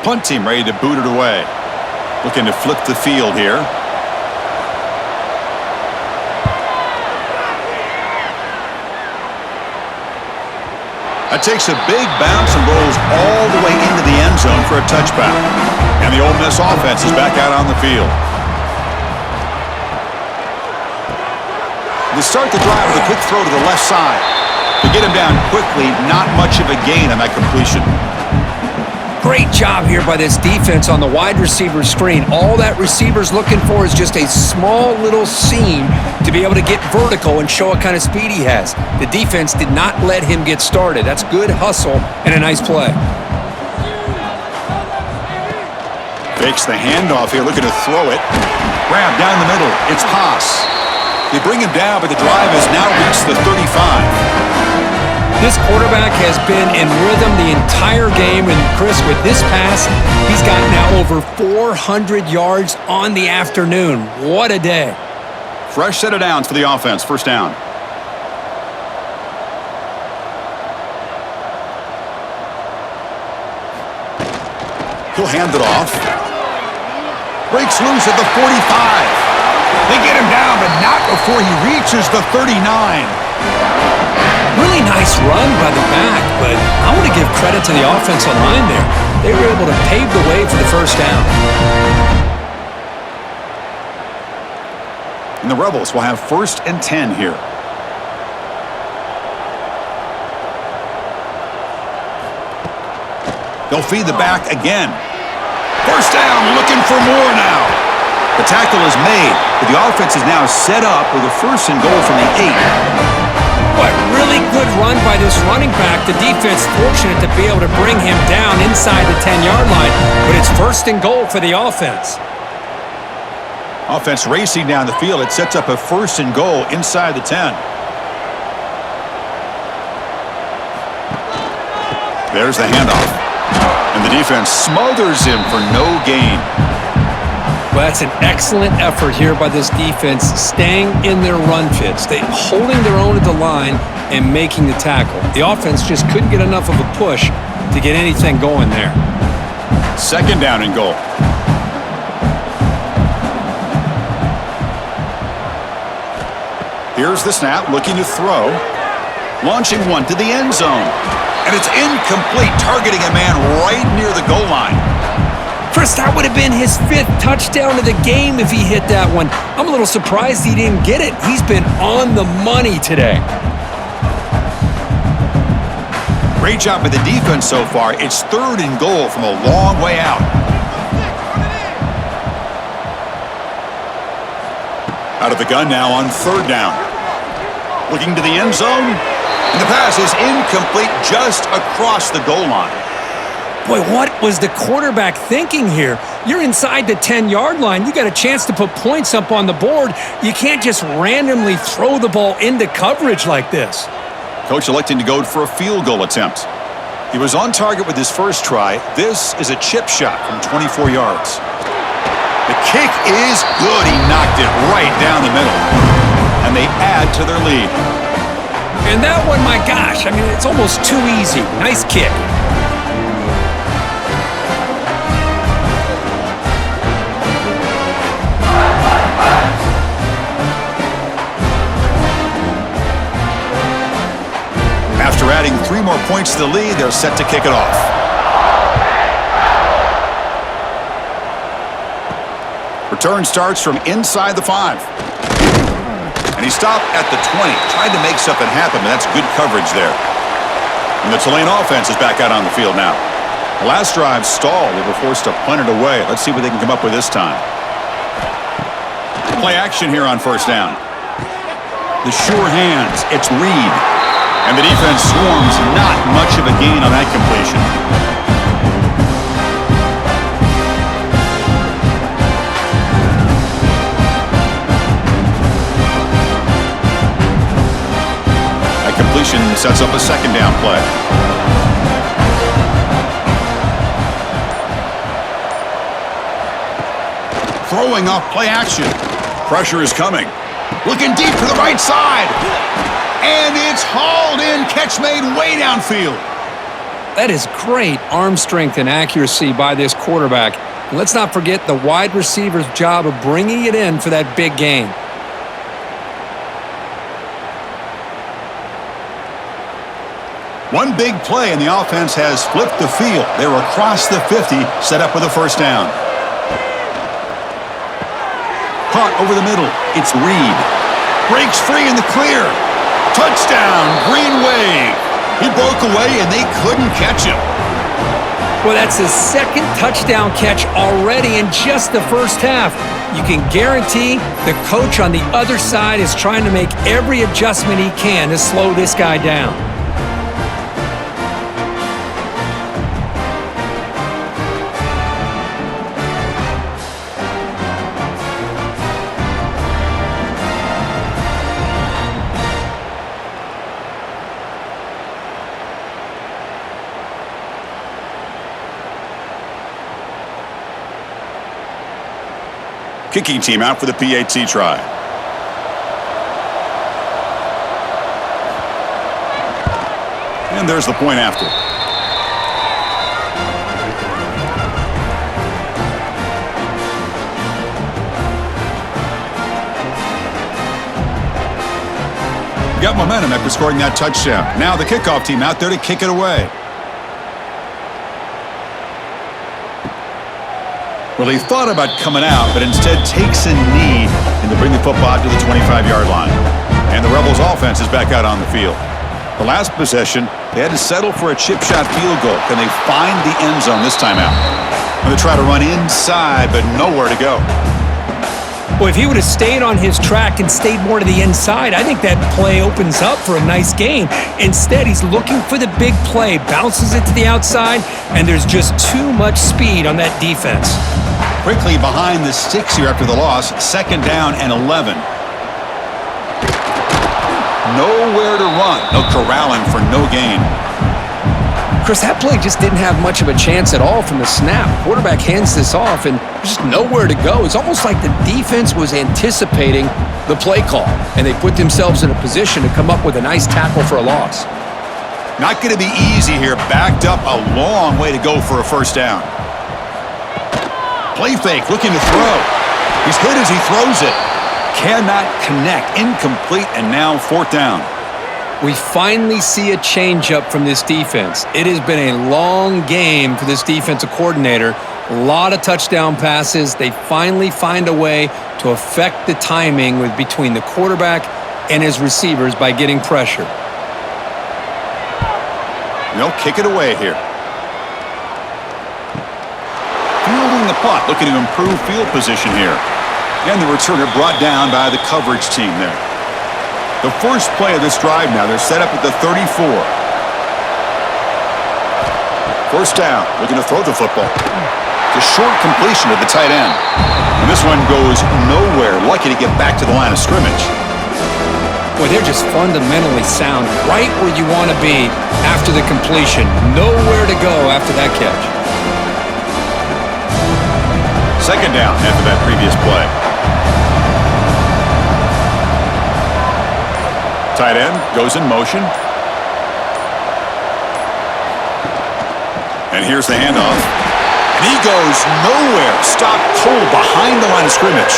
Punt team ready to boot it away. Looking to flip the field here. That takes a big bounce and rolls all the way into the end zone for a touchback. And the Ole Miss offense is back out on the field. They start the drive with a quick throw to the left side. To get him down quickly, not much of a gain on that completion. Great job here by this defense on the wide receiver screen. All that receiver's looking for is just a small little seam to be able to get vertical and show what kind of speed he has. The defense did not let him get started. That's good hustle and a nice play. Fakes the handoff here, looking to throw it. Grab down the middle. It's Haas. They bring him down, but the drive has now reached the 35. This quarterback has been in rhythm the entire game, and Chris, with this pass, he's got now over 400 yards on the afternoon. What a day. Fresh set of downs for the offense. First down. He'll hand it off. Breaks loose at the 45. They get him down, but not before he reaches the 39. Really nice run by the back, but I want to give credit to the offensive line there. They were able to pave the way for the first down. And the Rebels will have 1st and 10 here. They'll feed the back again. First down, looking for more now. The tackle is made, but the offense is now set up with a 1st and goal from the 8. Boy, really good run by this running back. The defense fortunate to be able to bring him down inside the 10-yard line, but it's 1st and goal for the offense. Offense racing down the field. It sets up a 1st and goal inside the 10. There's the handoff. And the defense smothers him for no gain. Well, that's an excellent effort here by this defense, staying in their run fits. They holding their own at the line and making the tackle. The offense just couldn't get enough of a push to get anything going there. Second down and goal. Here's the snap, looking to throw. Launching one to the end zone. And it's incomplete, targeting a man right near the goal line. Chris, that would have been his 5th touchdown of the game if he hit that one. I'm a little surprised he didn't get it. He's been on the money today. Great job by the defense so far. It's 3rd and goal from a long way out. Out of the gun now on 3rd down. Looking to the end zone. And the pass is incomplete just across the goal line. Boy, what was the quarterback thinking here? You're inside the 10-yard line. You got a chance to put points up on the board. You can't just randomly throw the ball into coverage like this. Coach electing to go for a field goal attempt. He was on target with his first try. This is a chip shot from 24 yards. The kick is good. He knocked it right down the middle. And they add to their lead. And that one, my gosh, I mean, it's almost too easy. Nice kick. After adding 3 more points to the lead, they're set to kick it off. Return starts from inside the 5. And he stopped at the 20. Tried to make something happen, but that's good coverage there. And the Tulane offense is back out on the field now. The last drive stalled. They were forced to punt it away. Let's see what they can come up with this time. Play action here on first down. The sure hands. It's Reed. And the defense swarms. Not much of a gain on that completion. That completion sets up a second down play. Throwing off play action. Pressure is coming. Looking deep to the right side. And it's hauled in. Catch made way downfield. That is great arm strength and accuracy by this quarterback. And let's not forget the wide receiver's job of bringing it in for that big gain. One big play, and the offense has flipped the field. They're across the 50, set up with a first down. Caught over the middle. It's Reed. Breaks free in the clear. Touchdown, Green Wave. He broke away, and they couldn't catch him. Well, that's his second touchdown catch already in just the first half. You can guarantee the coach on the other side is trying to make every adjustment he can to slow this guy down. Kicking team out for the PAT try. And there's the point after. Got momentum after scoring that touchdown. Now the kickoff team out there to kick it away. Well, he thought about coming out, but instead takes a knee and to bring the football to the 25-yard line. And the Rebels offense is back out on the field. The last possession, they had to settle for a chip shot field goal. Can they find the end zone this time out? And they try to run inside, but nowhere to go. Well, if he would have stayed on his track and stayed more to the inside, I think that play opens up for a nice gain. Instead, he's looking for the big play, bounces it to the outside, and there's just too much speed on that defense. Quickly behind the sticks here after the loss, second down and 11. Nowhere to run. No corralling for no gain. Chris, that play just didn't have much of a chance at all from the snap. Quarterback hands this off, and there's just nowhere to go. It's almost like the defense was anticipating the play call, and they put themselves in a position to come up with a nice tackle for a loss. Not going to be easy here. Backed up a long way to go for a first down. Play fake, looking to throw. He's hit as he throws it. Cannot connect. Incomplete, and now fourth down. We finally see a changeup from this defense. It has been a long game for this defensive coordinator. A lot of touchdown passes. They finally find a way to affect the timing between the quarterback and his receivers by getting pressure. They'll kick it away here. Fielding the punt, looking to improve field position here. And the returner brought down by the coverage team there. The first play of this drive now, they're set up at the 34. First down, looking to throw the football. It's a short completion to the tight end. And this one goes nowhere, lucky to get back to the line of scrimmage. Boy, they're just fundamentally sound right where you want to be after the completion. Nowhere to go after that catch. Second down after that previous play. Tight end goes in motion. And here's the handoff. And he goes nowhere. Stopped cold behind the line of scrimmage.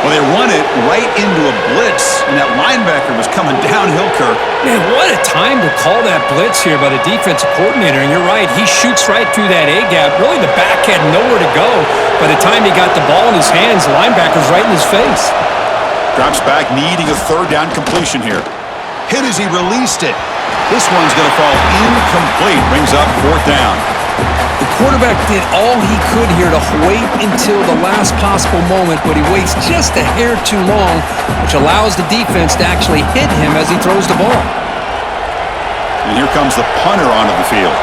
Well, they run it right into a blitz, and that linebacker was coming downhill, Kirk. Man, what a time to call that blitz here by the defensive coordinator. And you're right, he shoots right through that A-gap. Really, the back had nowhere to go. By the time he got the ball in his hands, the linebacker's right in his face. Drops back, needing a third down completion here. Hit as he released it. This one's going to fall incomplete. Brings up fourth down. The quarterback did all he could here to wait until the last possible moment, but he waits just a hair too long, which allows the defense to actually hit him as he throws the ball. And here comes the punter onto the field.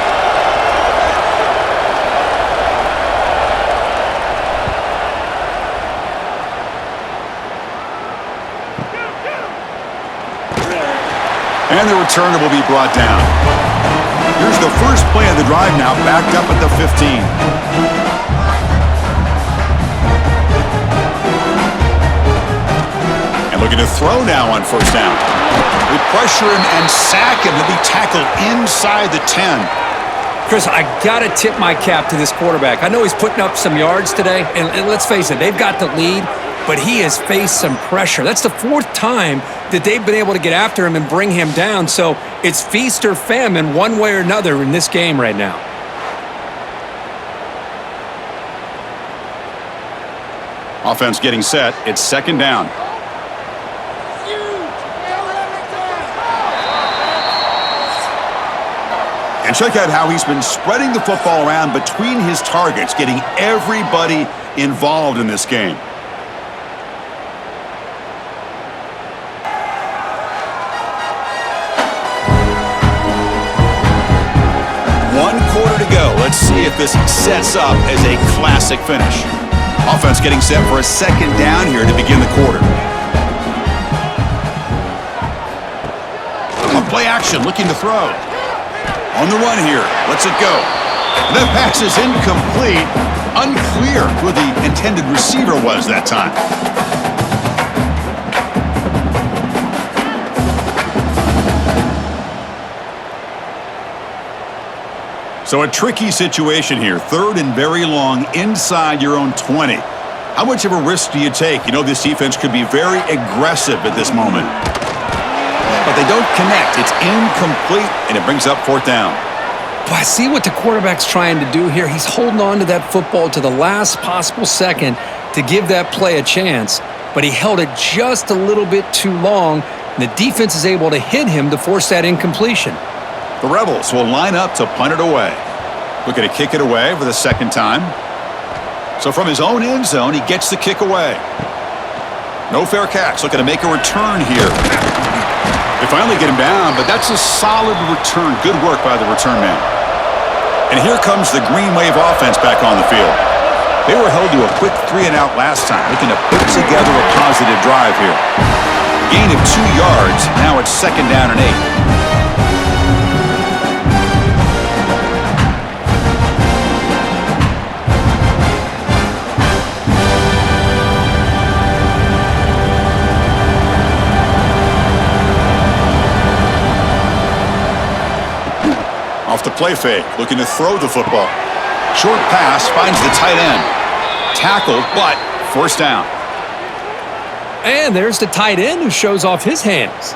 And the returner will be brought down. Here's the first play of the drive now, backed up at the 15. And looking to throw now on first down. We pressure him and sack him. He'll be tackled inside the 10. Chris, I got to tip my cap to this quarterback. I know he's putting up some yards today, and let's face it, they've got the lead, but he has faced some pressure. That's the fourth time that they've been able to get after him and bring him down. So it's feast or famine one way or another in this game right now. Offense getting set. It's second down. And check out how he's been spreading the football around between his targets, getting everybody involved in this game. Quarter to go. Let's see if this sets up as a classic finish. Offense getting set for a second down here to begin the quarter. A play action, looking to throw. On the run here. Lets it go. And that pass is incomplete. Unclear who the intended receiver was that time. So a tricky situation here. Third and very long inside your own 20. How much of a risk do you take? You know this defense could be very aggressive at this moment. But they don't connect. It's incomplete, and it brings up fourth down. But I see what the quarterback's trying to do here. He's holding on to that football to the last possible second to give that play a chance. But he held it just a little bit too long, and the defense is able to hit him to force that incompletion. The Rebels will line up to punt it away. Looking to kick it away for the second time. So from his own end zone, he gets the kick away. No fair catch. Looking to make a return here. They finally get him down, but that's a solid return. Good work by the return man. And here comes the Green Wave offense back on the field. They were held to a quick 3-and-out last time. Looking to put together a positive drive here. Gain of 2 yards. Now it's second down and 8. Off the play fake, looking to throw the football. Short pass finds the tight end. Tackled, but first down. And there's the tight end who shows off his hands.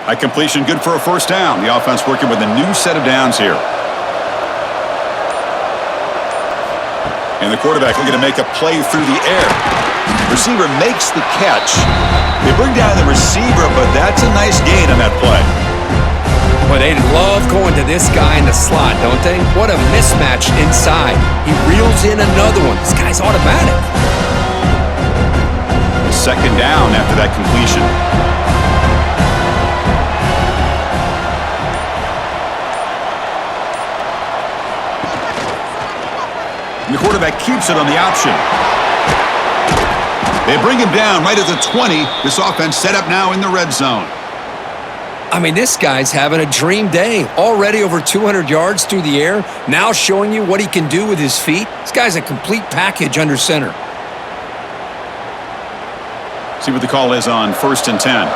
At completion, good for a first down. The offense working with a new set of downs here. And the quarterback looking to make a play through the air. Receiver makes the catch. They bring down the receiver, but that's a nice gain on that play. Boy, they love going to this guy in the slot, don't they? What a mismatch inside. He reels in another one. This guy's automatic. Second down after that completion. The quarterback keeps it on the option. They bring him down right at the 20. This offense set up now in the red zone. I mean, this guy's having a dream day. Already over 200 yards through the air. Now showing you what he can do with his feet. This guy's a complete package under center. See what the call is on 1st and 10.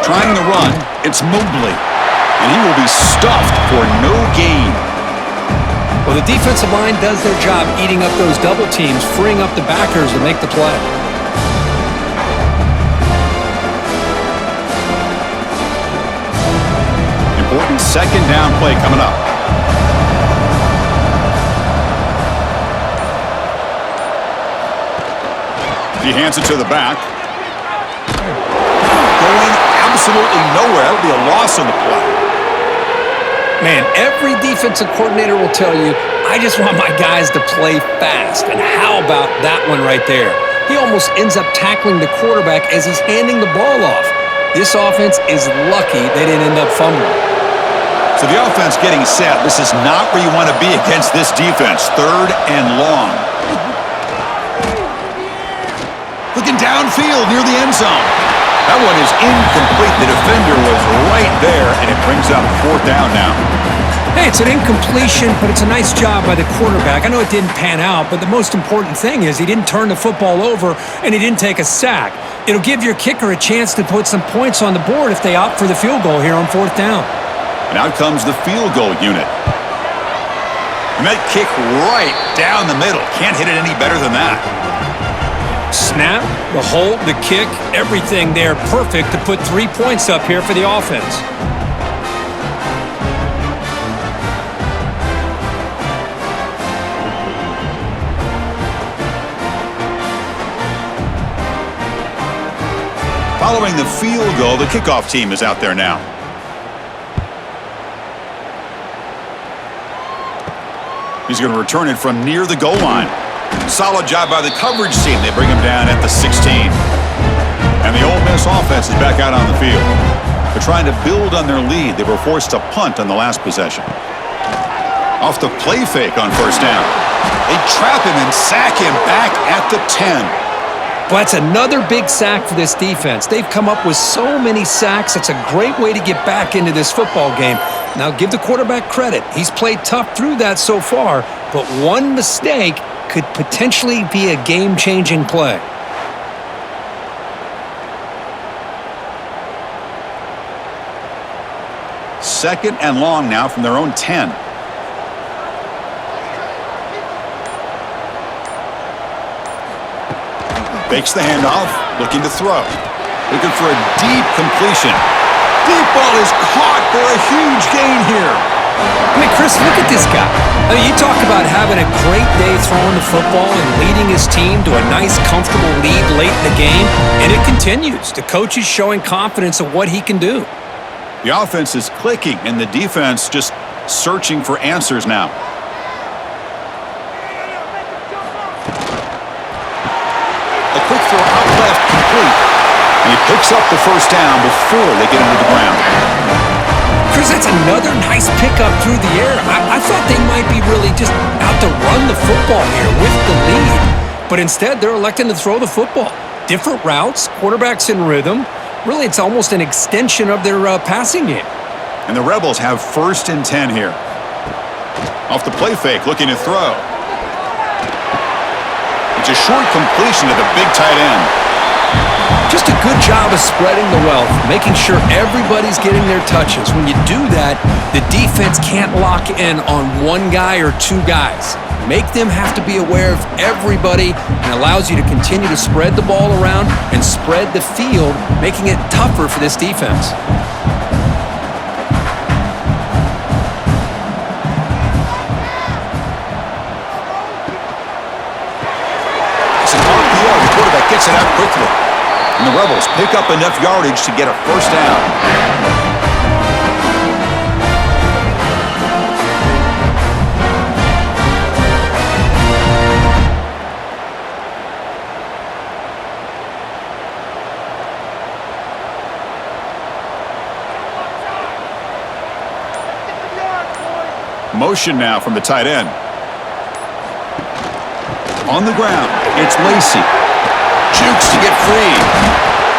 Trying the run, it's Mobley. And he will be stuffed for no gain. Well, the defensive line does their job eating up those double teams, freeing up the backers to make the play. Important second down play coming up. He hands it to the back. Going absolutely nowhere. That would be a loss on the play. Man, every defensive coordinator will tell you, I just want my guys to play fast. And how about that one right there? He almost ends up tackling the quarterback as he's handing the ball off. This offense is lucky they didn't end up fumbling. So the offense getting set. This is not where you want to be against this defense. 3rd and long. Looking downfield near the end zone. That one is incomplete. The defender was right there, and it brings up 4th down now. Hey, it's an incompletion, but it's a nice job by the quarterback. I know it didn't pan out, but the most important thing is he didn't turn the football over, and he didn't take a sack. It'll give your kicker a chance to put some points on the board if they opt for the field goal here on 4th down. And out comes the field goal unit. And that kick right down the middle. Can't hit it any better than that. Snap, the hold, the kick, everything there perfect to put 3 points up here for the offense. Following the field goal, the kickoff team is out there now. He's going to return it from near the goal line. Solid job by the coverage team. They bring him down at the 16. And the Ole Miss offense is back out on the field. They're trying to build on their lead. They were forced to punt on the last possession. Off the play fake on 1st down. They trap him and sack him back at the 10. Well, that's another big sack for this defense. They've come up with so many sacks. It's a great way to get back into this football game. Now, give the quarterback credit. He's played tough through that so far, but one mistake could potentially be a game-changing play. Second and long now from their own 10. Fakes the handoff, looking to throw. Looking for a deep completion. Deep ball is caught for a huge gain here. I mean, Chris, look at this guy. I mean, you talk about having a great day throwing the football and leading his team to a nice, comfortable lead late in the game, and it continues. The coach is showing confidence of what he can do. The offense is clicking, and the defense just searching for answers now. A quick throw out left, complete. And he picks up the 1st down before they get him to the ground. Chris, that's another nice pickup through the air. I thought they might be really just out to run the football here with the lead. But instead, they're electing to throw the football. Different routes, quarterbacks in rhythm. Really, it's almost an extension of their passing game. And the Rebels have 1st and 10 here. Off the play fake, looking to throw. It's a short completion to the big tight end. Just a good job of spreading the wealth, making sure everybody's getting their touches. When you do that, the defense can't lock in on one guy or 2 guys. Make them have to be aware of everybody and allows you to continue to spread the ball around and spread the field, making it tougher for this defense. It's an RPO. The quarterback gets it out quickly. And the Rebels pick up enough yardage to get a 1st down. Motion now from the tight end. On the ground, it's Lacey. Jukes to get free.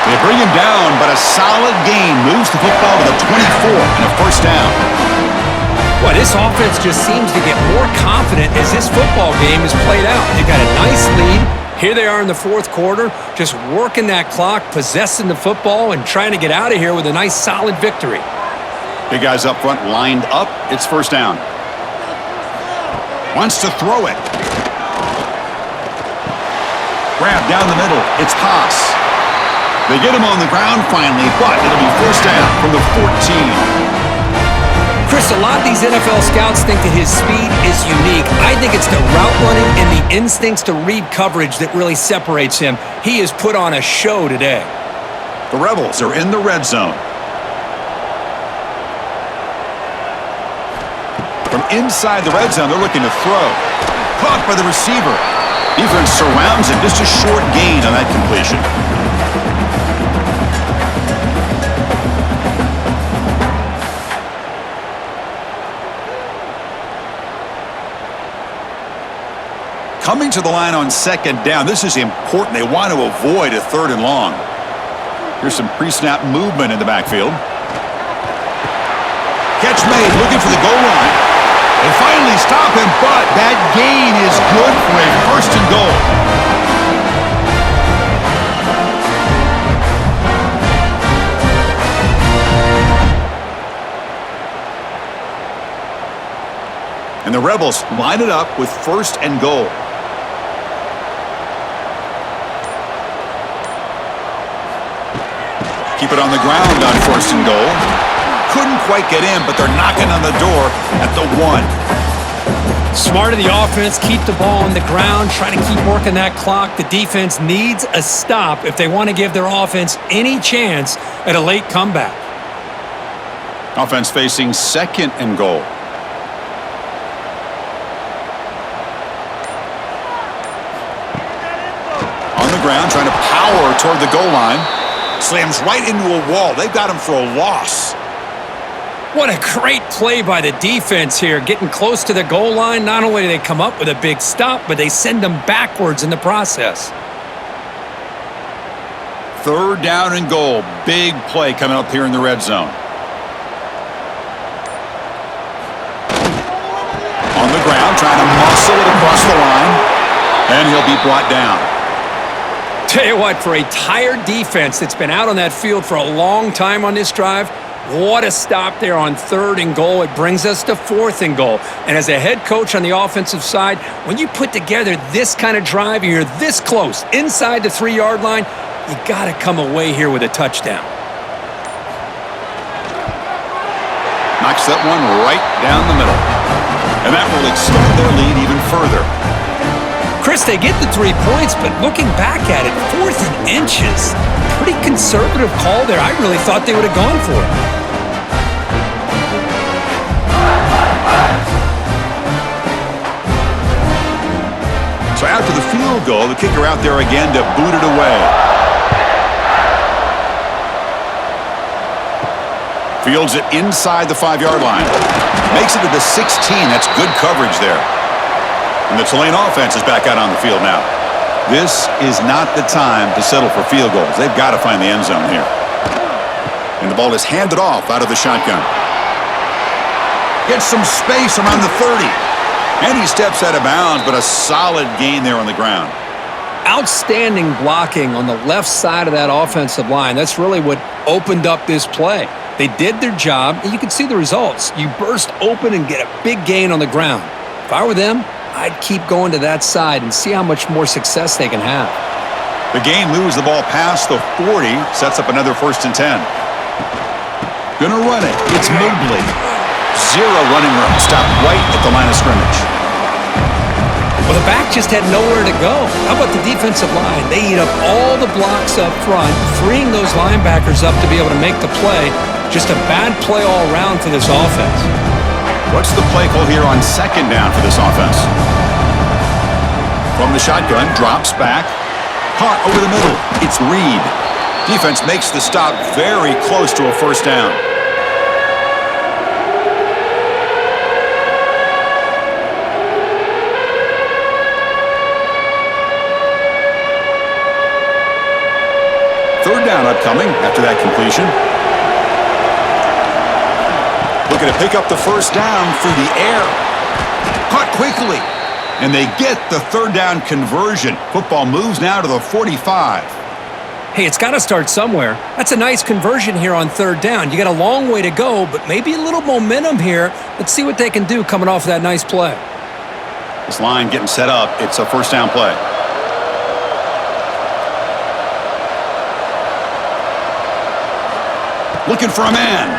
They bring him down, but a solid gain moves the football to the 24 and a first down. Well, this offense just seems to get more confident as this football game is played out. They've got a nice lead. Here they are in the fourth quarter, just working that clock, possessing the football, and trying to get out of here with a nice, solid victory. Big guys up front lined up. It's first down. Wants to throw it. Grab down the middle. It's Haas. They get him on the ground finally, but it'll be first down from the 14. Chris, a lot of these NFL scouts think that his speed is unique. I think it's the route running and the instincts to read coverage that really separates him. He has put on a show today. The Rebels are in the red zone. From inside the red zone, they're looking to throw. Caught by the receiver. Defense surrounds him. Just a short gain on that completion. Coming to the line on second down. This is important. They want to avoid a third and long. Here's some pre-snap movement in the backfield. Catch made, looking for the goal line. They finally stop him, but that gain is good for a first and goal. And the Rebels line it up with first and goal. Keep it on the ground on first and goal. Couldn't quite get in, but they're knocking on the door at the 1. Smart of the offense, keep the ball on the ground, try to keep working that clock. The defense needs a stop if they want to give their offense any chance at a late comeback. Offense facing second and goal. On the ground, trying to power toward the goal line. Slams right into a wall. They've got him for a loss. What a great play by the defense here. Getting close to the goal line, not only do they come up with a big stop, but they send them backwards in the process. Third down and goal. Big play coming up here in the red zone. On the ground, trying to muscle it across the line. And he'll be brought down. Tell you what, for a tired defense that's been out on that field for a long time on this drive, what a stop there on third and goal. It brings us to fourth and goal. And as a head coach on the offensive side, when you put together this kind of drive and you're this close inside the 3-yard line, you got to come away here with a touchdown. Knocks that one right down the middle. And that will extend their lead even further. Chris, they get the 3 points, but looking back at it, 4th and inches. Pretty conservative call there. I really thought they would have gone for it. So after the field goal, the kicker out there again to boot it away. Fields it inside the 5-yard line. Makes it to the 16. That's good coverage there. And the Tulane offense is back out on the field now. This is not the time to settle for field goals. They've got to find the end zone here. And the ball is handed off out of the shotgun. Gets some space around the 30. And he steps out of bounds, but a solid gain there on the ground. Outstanding blocking on the left side of that offensive line. That's really what opened up this play. They did their job, and you can see the results. You burst open and get a big gain on the ground. If I were them, I'd keep going to that side and see how much more success they can have. The game moves the ball past the 40, sets up another 1st and 10. Gonna run it. It's Mobley. 0 running room. Stopped right at the line of scrimmage. Well, the back just had nowhere to go. How about the defensive line? They eat up all the blocks up front, freeing those linebackers up to be able to make the play. Just a bad play all around for this offense. What's the play call here on second down for this offense? From the shotgun, drops back. Caught over the middle. It's Reed. Defense makes the stop very close to a first down. down upcoming after that completion. Looking to pick up the first down through the air. Caught quickly. And they get the third down conversion. Football moves now to the 45. Hey, it's got to start somewhere. That's a nice conversion here on third down. You got a long way to go, but maybe a little momentum here. Let's see what they can do coming off that nice play. This line getting set up. It's a first down play. Looking for a man.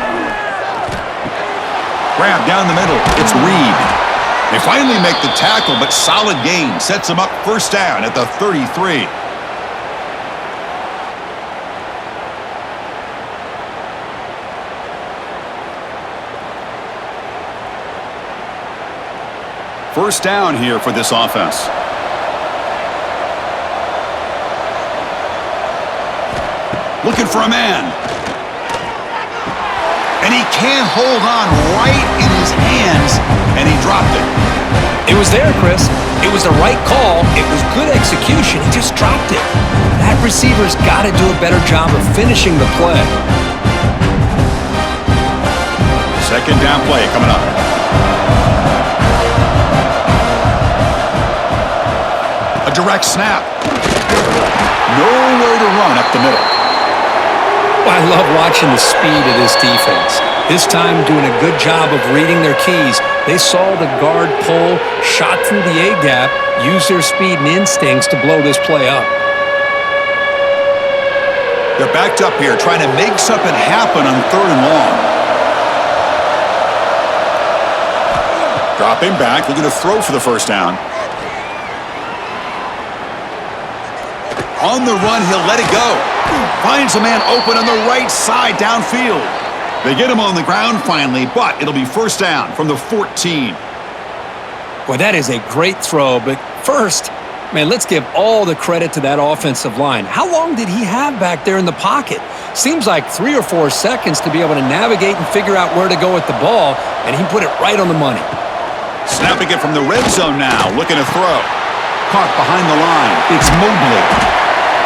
Grab down the middle. It's Reed. They finally make the tackle, but solid gain sets them up first down at the 33. First down here for this offense. Looking for a man. And he can't hold on right in his hands, and he dropped it. It was there, Chris. It was the right call. It was good execution. He just dropped it. That receiver's got to do a better job of finishing the play. Second down play coming up. A direct snap. Nowhere to run up the middle. I love watching the speed of this defense. This time doing a good job of reading their keys. They saw the guard pull, shot through the A-gap, used their speed and instincts to blow this play up. They're backed up here trying to make something happen on third and long. Dropping back, looking to throw for the first down. On the run, he'll let it go. Finds a man open on the right side downfield. They get him on the ground finally, but it'll be first down from the 14. Boy, that is a great throw, but first, man, let's give all the credit to that offensive line. How long did he have back there in the pocket? Seems like 3 or 4 seconds to be able to navigate and figure out where to go with the ball, and he put it right on the money. Snapping it from the red zone now, looking to throw. Caught behind the line. It's Mobley.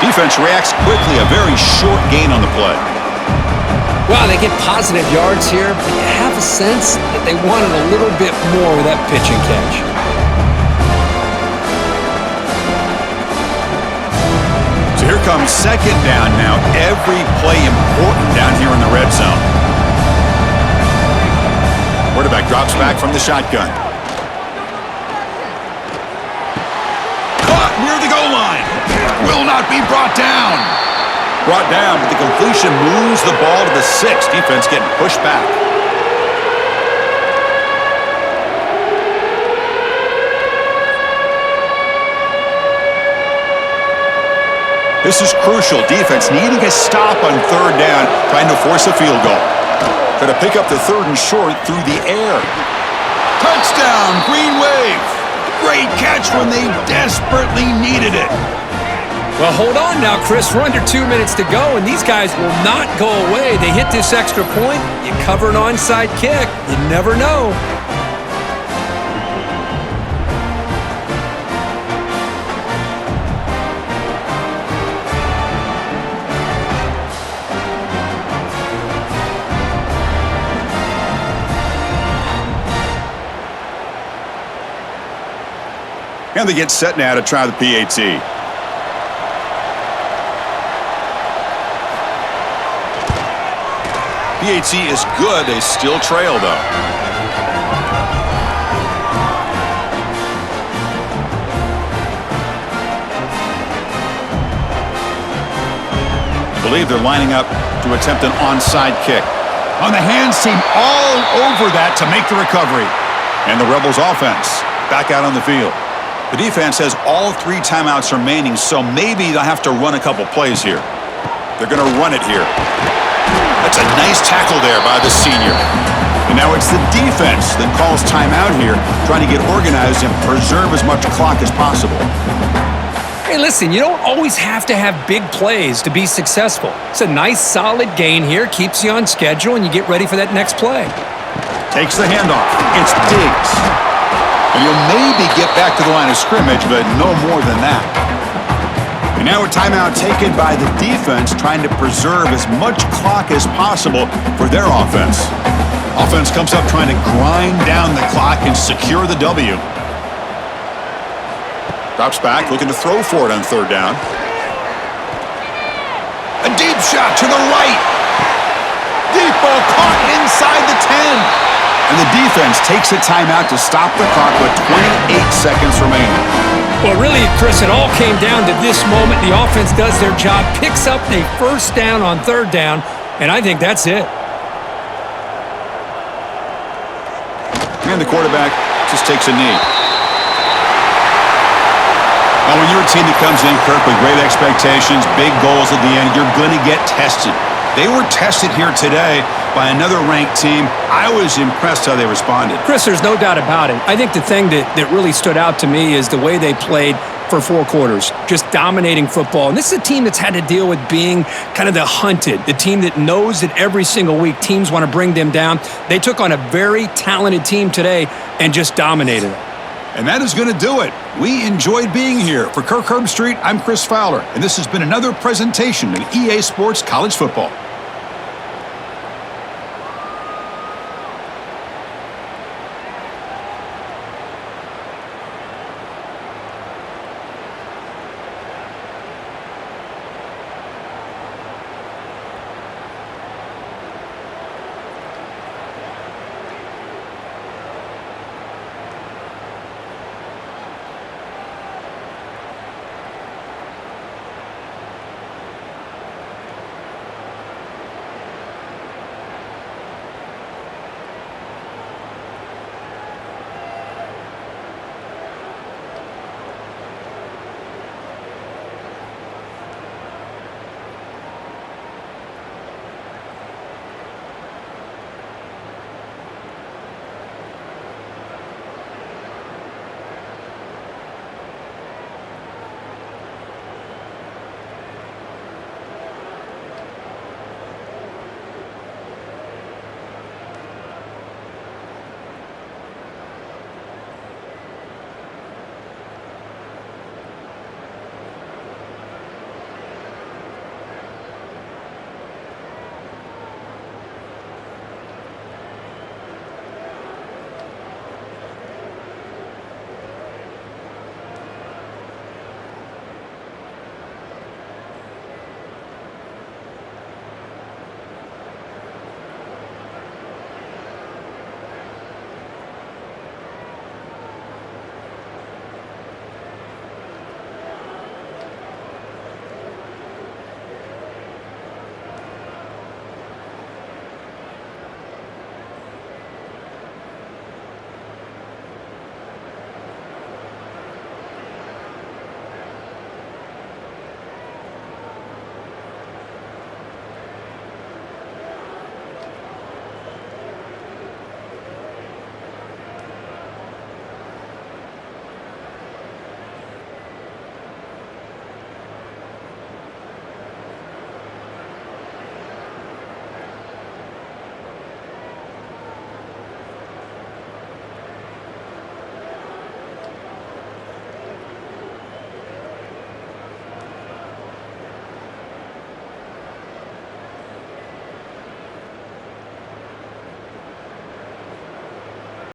Defense reacts quickly, a very short gain on the play. Wow, they get positive yards here, but you have a sense that they wanted a little bit more with that pitch and catch. So here comes second down now. Every play important down here in the red zone. Quarterback drops back from the shotgun. Caught near the goal line. Will not be brought down. Brought down, but the completion moves the ball to the 6. Defense getting pushed back. This is crucial. Defense needing a stop on third down, trying to force a field goal. Going to pick up the third and short through the air. Touchdown, Green Wave. Great catch when they desperately needed it. Well, hold on now, Chris. We're under 2 minutes to go, and these guys will not go away. They hit this extra point. You cover an onside kick. You never know. And they get set now to try the PAT. PAT is good. They still trail, though. I believe they're lining up to attempt an onside kick. On the hands team, all over that to make the recovery. And the Rebels offense back out on the field. The defense has all 3 timeouts remaining, so maybe they'll have to run a couple plays here. They're going to run it here. That's a nice tackle there by the senior. And now it's the defense that calls timeout here, trying to get organized and preserve as much clock as possible. Hey, listen, you don't always have to have big plays to be successful. It's a nice, solid gain here, keeps you on schedule, and you get ready for that next play. Takes the handoff. It's Diggs. And he'll maybe get back to the line of scrimmage, but no more than that. And And now a timeout taken by the defense, trying to preserve as much clock as possible for their offense. Offense comes up trying to grind down the clock and secure the W. Drops back, looking to throw for it on third down. A deep shot to the right. Deep ball caught inside the 10. And the defense takes a timeout to stop the clock with 28 seconds remaining. Well, really, Chris, it all came down to this moment. The offense does their job, picks up a first down on third down, and I think that's it. And the quarterback just takes a knee. Now, when you're a team that comes in, Kirk, with great expectations, big goals at the end, you're going to get tested. They were tested here today by another ranked team. I was impressed how they responded. Chris, there's no doubt about it. I think the thing that really stood out to me is the way they played for 4 quarters, just dominating football. And this is a team that's had to deal with being kind of the hunted, the team that knows that every single week teams want to bring them down. They took on a very talented team today and just dominated it. And that is going to do it. We enjoyed being here. For Kirk Herbstreit, I'm Chris Fowler, and this has been another presentation of EA Sports College Football.